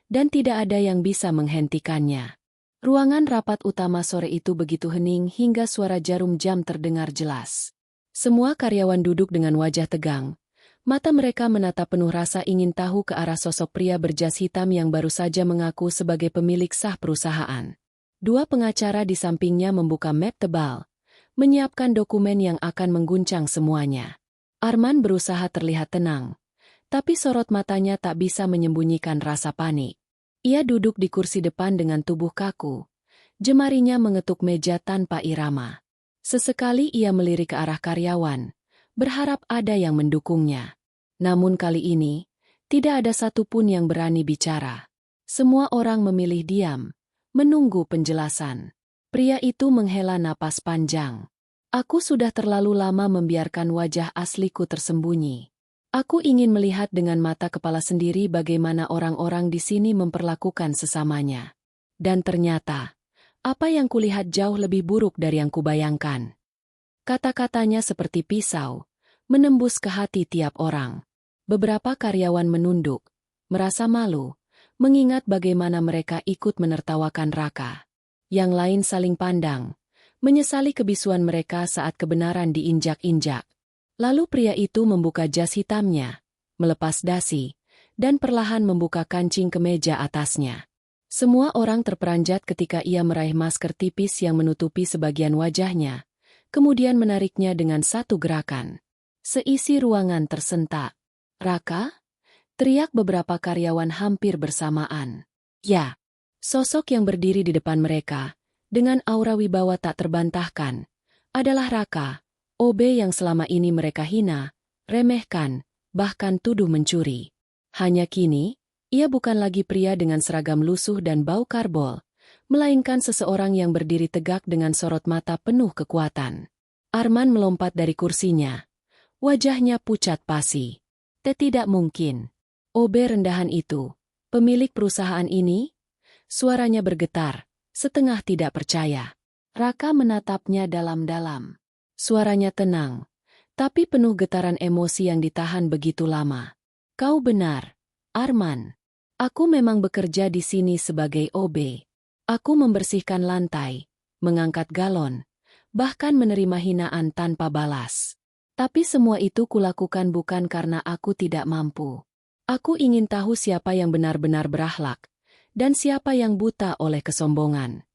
dan tidak ada yang bisa menghentikannya. Ruangan rapat utama sore itu begitu hening hingga suara jarum jam terdengar jelas. Semua karyawan duduk dengan wajah tegang. Mata mereka menatap penuh rasa ingin tahu ke arah sosok pria berjas hitam yang baru saja mengaku sebagai pemilik sah perusahaan. Dua pengacara di sampingnya membuka map tebal, menyiapkan dokumen yang akan mengguncang semuanya. Arman berusaha terlihat tenang, tapi sorot matanya tak bisa menyembunyikan rasa panik. Ia duduk di kursi depan dengan tubuh kaku. Jemarinya mengetuk meja tanpa irama. Sesekali ia melirik ke arah karyawan, berharap ada yang mendukungnya. Namun kali ini, tidak ada satupun yang berani bicara. Semua orang memilih diam, menunggu penjelasan. Pria itu menghela napas panjang. Aku sudah terlalu lama membiarkan wajah asliku tersembunyi. Aku ingin melihat dengan mata kepala sendiri bagaimana orang-orang di sini memperlakukan sesamanya. Dan ternyata, apa yang kulihat jauh lebih buruk dari yang kubayangkan. Kata-katanya seperti pisau, menembus ke hati tiap orang. Beberapa karyawan menunduk, merasa malu, mengingat bagaimana mereka ikut menertawakan Raka. Yang lain saling pandang, menyesali kebisuan mereka saat kebenaran diinjak-injak. Lalu pria itu membuka jas hitamnya, melepas dasi, dan perlahan membuka kancing kemeja atasnya. Semua orang terperanjat ketika ia meraih masker tipis yang menutupi sebagian wajahnya, kemudian menariknya dengan satu gerakan. Seisi ruangan tersentak. Raka? Teriak beberapa karyawan hampir bersamaan. Ya. Sosok yang berdiri di depan mereka, dengan aura wibawa tak terbantahkan, adalah Raka, OB yang selama ini mereka hina, remehkan, bahkan tuduh mencuri. Hanya kini, ia bukan lagi pria dengan seragam lusuh dan bau karbol, melainkan seseorang yang berdiri tegak dengan sorot mata penuh kekuatan. Arman melompat dari kursinya. Wajahnya pucat pasi. Tidak mungkin. OB rendahan itu, pemilik perusahaan ini? Suaranya bergetar, setengah tidak percaya. Raka menatapnya dalam-dalam. Suaranya tenang, tapi penuh getaran emosi yang ditahan begitu lama. Kau benar, Arman. Aku memang bekerja di sini sebagai OB. Aku membersihkan lantai, mengangkat galon, bahkan menerima hinaan tanpa balas. Tapi semua itu kulakukan bukan karena aku tidak mampu. Aku ingin tahu siapa yang benar-benar berakhlak, dan siapa yang buta oleh kesombongan.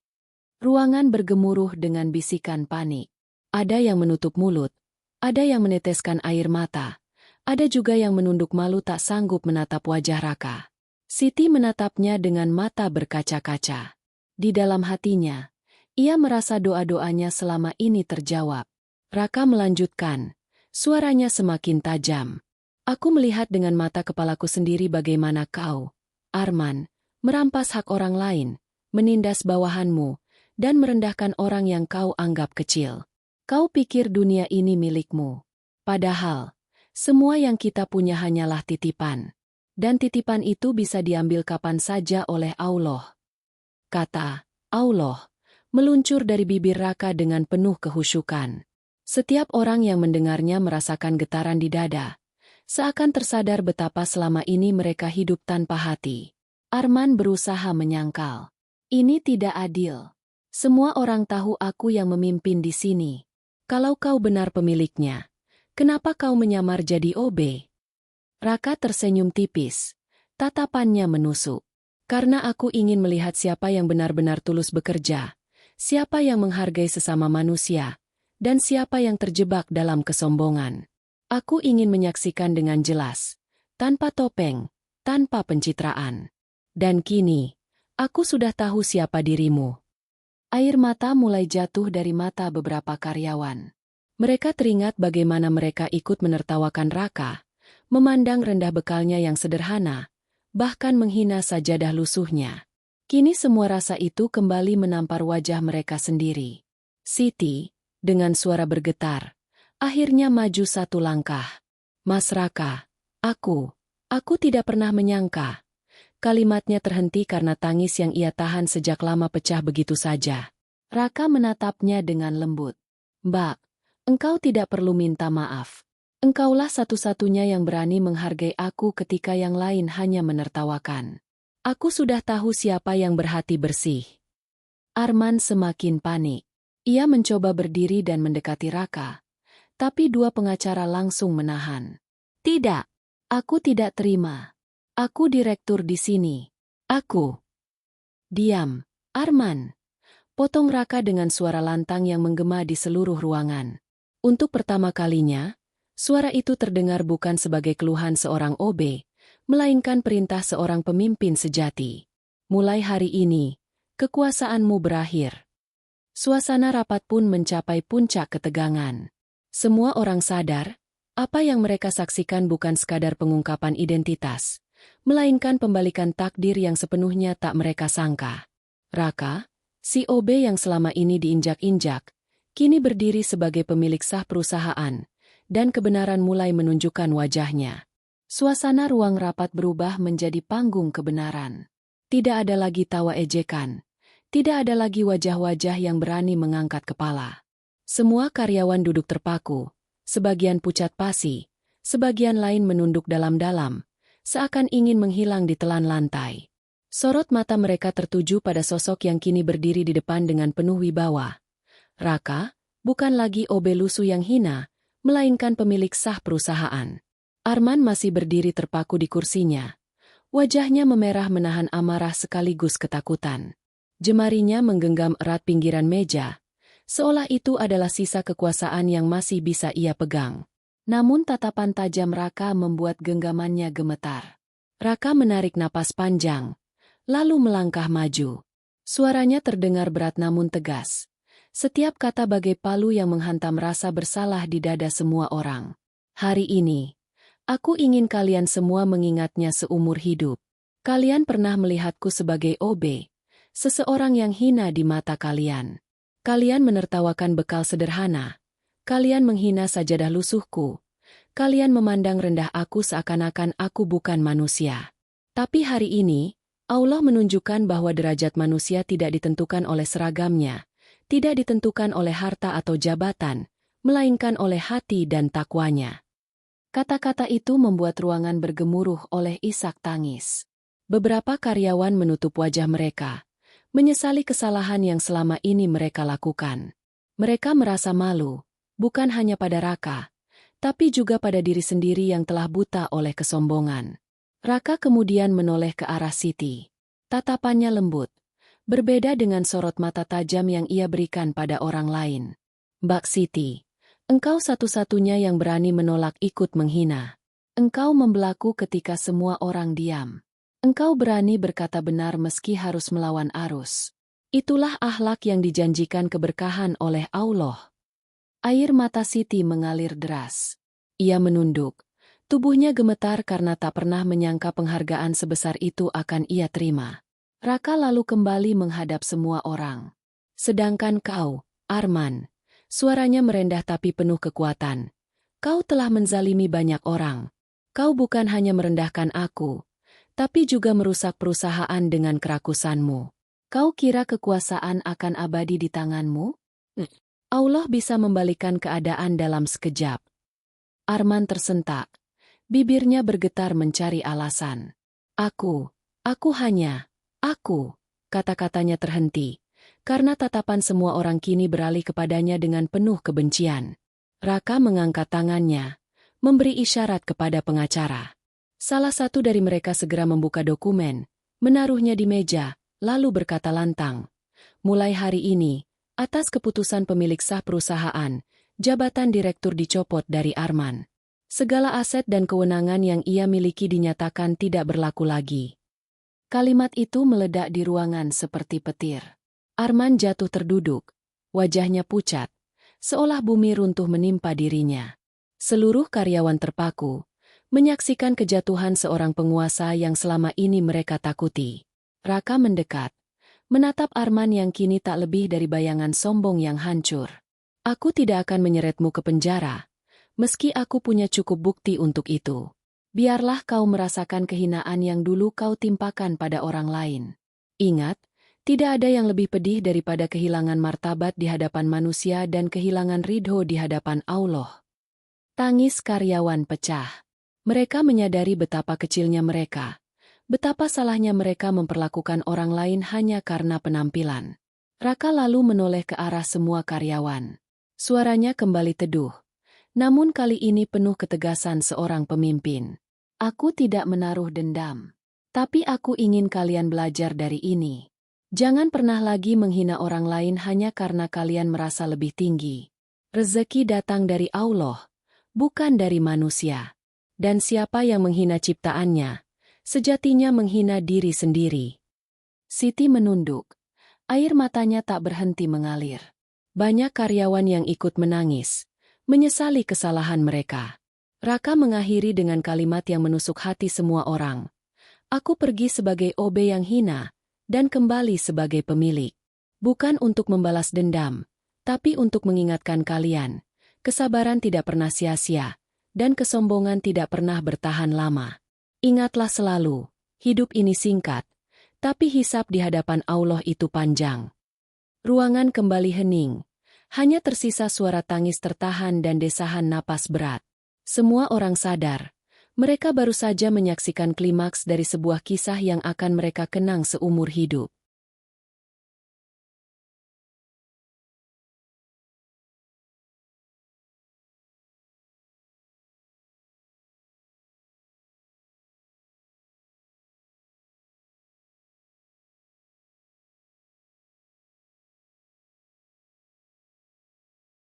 Ruangan bergemuruh dengan bisikan panik. Ada yang menutup mulut, ada yang meneteskan air mata, ada juga yang menunduk malu tak sanggup menatap wajah Raka. Siti menatapnya dengan mata berkaca-kaca. Di dalam hatinya, ia merasa doa-doanya selama ini terjawab. Raka melanjutkan, suaranya semakin tajam. Aku melihat dengan mata kepalaku sendiri bagaimana kau, Arman, merampas hak orang lain, menindas bawahanmu, dan merendahkan orang yang kau anggap kecil. Kau pikir dunia ini milikmu. Padahal, semua yang kita punya hanyalah titipan. Dan titipan itu bisa diambil kapan saja oleh Allah. Kata Allah meluncur dari bibir Raka dengan penuh kehusyukan. Setiap orang yang mendengarnya merasakan getaran di dada, seakan tersadar betapa selama ini mereka hidup tanpa hati. Arman berusaha menyangkal. Ini tidak adil. Semua orang tahu aku yang memimpin di sini. Kalau kau benar pemiliknya, kenapa kau menyamar jadi OB? Raka tersenyum tipis. Tatapannya menusuk. Karena aku ingin melihat siapa yang benar-benar tulus bekerja, siapa yang menghargai sesama manusia, dan siapa yang terjebak dalam kesombongan. Aku ingin menyaksikan dengan jelas, tanpa topeng, tanpa pencitraan. Dan kini, aku sudah tahu siapa dirimu. Air mata mulai jatuh dari mata beberapa karyawan. Mereka teringat bagaimana mereka ikut menertawakan Raka, memandang rendah bekalnya yang sederhana, bahkan menghina sajadah lusuhnya. Kini semua rasa itu kembali menampar wajah mereka sendiri. Siti, dengan suara bergetar, akhirnya maju satu langkah. Mas Raka, aku tidak pernah menyangka. Kalimatnya terhenti karena tangis yang ia tahan sejak lama pecah begitu saja. Raka menatapnya dengan lembut. Mbak, engkau tidak perlu minta maaf. Engkaulah satu-satunya yang berani menghargai aku ketika yang lain hanya menertawakan. Aku sudah tahu siapa yang berhati bersih. Arman semakin panik. Ia mencoba berdiri dan mendekati Raka, tapi dua pengacara langsung menahan. Tidak, aku tidak terima. Aku direktur di sini. Aku. Diam, Arman. Potong Raka dengan suara lantang yang menggema di seluruh ruangan. Untuk pertama kalinya, suara itu terdengar bukan sebagai keluhan seorang OB, melainkan perintah seorang pemimpin sejati. Mulai hari ini, kekuasaanmu berakhir. Suasana rapat pun mencapai puncak ketegangan. Semua orang sadar, apa yang mereka saksikan bukan sekadar pengungkapan identitas, melainkan pembalikan takdir yang sepenuhnya tak mereka sangka. Raka, si OB yang selama ini diinjak-injak, kini berdiri sebagai pemilik sah perusahaan, dan kebenaran mulai menunjukkan wajahnya. Suasana ruang rapat berubah menjadi panggung kebenaran. Tidak ada lagi tawa ejekan. Tidak ada lagi wajah-wajah yang berani mengangkat kepala. Semua karyawan duduk terpaku, sebagian pucat pasi, sebagian lain menunduk dalam-dalam, seakan ingin menghilang di telan lantai. Sorot mata mereka tertuju pada sosok yang kini berdiri di depan dengan penuh wibawa. Raka, bukan lagi OB lusuh yang hina, melainkan pemilik sah perusahaan. Arman masih berdiri terpaku di kursinya. Wajahnya memerah menahan amarah sekaligus ketakutan. Jemarinya menggenggam erat pinggiran meja, seolah itu adalah sisa kekuasaan yang masih bisa ia pegang. Namun tatapan tajam Raka membuat genggamannya gemetar. Raka menarik napas panjang, lalu melangkah maju. Suaranya terdengar berat namun tegas. Setiap kata bagai palu yang menghantam rasa bersalah di dada semua orang. Hari ini, aku ingin kalian semua mengingatnya seumur hidup. Kalian pernah melihatku sebagai OB, seseorang yang hina di mata kalian. Kalian menertawakan bekal sederhana. Kalian menghina sajadah lusuhku. Kalian memandang rendah aku seakan-akan aku bukan manusia. Tapi hari ini, Allah menunjukkan bahwa derajat manusia tidak ditentukan oleh seragamnya, tidak ditentukan oleh harta atau jabatan, melainkan oleh hati dan takwanya. Kata-kata itu membuat ruangan bergemuruh oleh isak tangis. Beberapa karyawan menutup wajah mereka, menyesali kesalahan yang selama ini mereka lakukan. Mereka merasa malu, bukan hanya pada Raka, tapi juga pada diri sendiri yang telah buta oleh kesombongan. Raka kemudian menoleh ke arah Siti. Tatapannya lembut, berbeda dengan sorot mata tajam yang ia berikan pada orang lain. Mbak Siti, engkau satu-satunya yang berani menolak ikut menghina. Engkau membelaku ketika semua orang diam. Engkau berani berkata benar meski harus melawan arus. Itulah akhlak yang dijanjikan keberkahan oleh Allah. Air mata Siti mengalir deras. Ia menunduk. Tubuhnya gemetar karena tak pernah menyangka penghargaan sebesar itu akan ia terima. Raka lalu kembali menghadap semua orang. Sedangkan kau, Arman, suaranya merendah tapi penuh kekuatan. Kau telah menzalimi banyak orang. Kau bukan hanya merendahkan aku, tapi juga merusak perusahaan dengan kerakusanmu. Kau kira kekuasaan akan abadi di tanganmu? Allah bisa membalikan keadaan dalam sekejap. Arman tersentak. Bibirnya bergetar mencari alasan. Aku kata-katanya terhenti, karena tatapan semua orang kini beralih kepadanya dengan penuh kebencian. Raka mengangkat tangannya, memberi isyarat kepada pengacara. Salah satu dari mereka segera membuka dokumen, menaruhnya di meja, lalu berkata lantang, mulai hari ini, atas keputusan pemilik sah perusahaan, jabatan direktur dicopot dari Arman. Segala aset dan kewenangan yang ia miliki dinyatakan tidak berlaku lagi. Kalimat itu meledak di ruangan seperti petir. Arman jatuh terduduk, wajahnya pucat, seolah bumi runtuh menimpa dirinya. Seluruh karyawan terpaku, menyaksikan kejatuhan seorang penguasa yang selama ini mereka takuti. Raka mendekat, menatap Arman yang kini tak lebih dari bayangan sombong yang hancur. Aku tidak akan menyeretmu ke penjara. Meski aku punya cukup bukti untuk itu. Biarlah kau merasakan kehinaan yang dulu kau timpakan pada orang lain. Ingat, tidak ada yang lebih pedih daripada kehilangan martabat di hadapan manusia dan kehilangan ridho di hadapan Allah. Tangis karyawan pecah. Mereka menyadari betapa kecilnya mereka. Betapa salahnya mereka memperlakukan orang lain hanya karena penampilan. Raka lalu menoleh ke arah semua karyawan. Suaranya kembali teduh. Namun kali ini penuh ketegasan seorang pemimpin. Aku tidak menaruh dendam. Tapi aku ingin kalian belajar dari ini. Jangan pernah lagi menghina orang lain hanya karena kalian merasa lebih tinggi. Rezeki datang dari Allah, bukan dari manusia. Dan siapa yang menghina ciptaannya, sejatinya menghina diri sendiri. Siti menunduk. Air matanya tak berhenti mengalir. Banyak karyawan yang ikut menangis, menyesali kesalahan mereka. Raka mengakhiri dengan kalimat yang menusuk hati semua orang. Aku pergi sebagai OB yang hina, dan kembali sebagai pemilik. Bukan untuk membalas dendam, tapi untuk mengingatkan kalian. Kesabaran tidak pernah sia-sia, dan kesombongan tidak pernah bertahan lama. Ingatlah selalu, hidup ini singkat, tapi hisab di hadapan Allah itu panjang. Ruangan kembali hening. Hanya tersisa suara tangis tertahan dan desahan napas berat. Semua orang sadar, mereka baru saja menyaksikan klimaks dari sebuah kisah yang akan mereka kenang seumur hidup.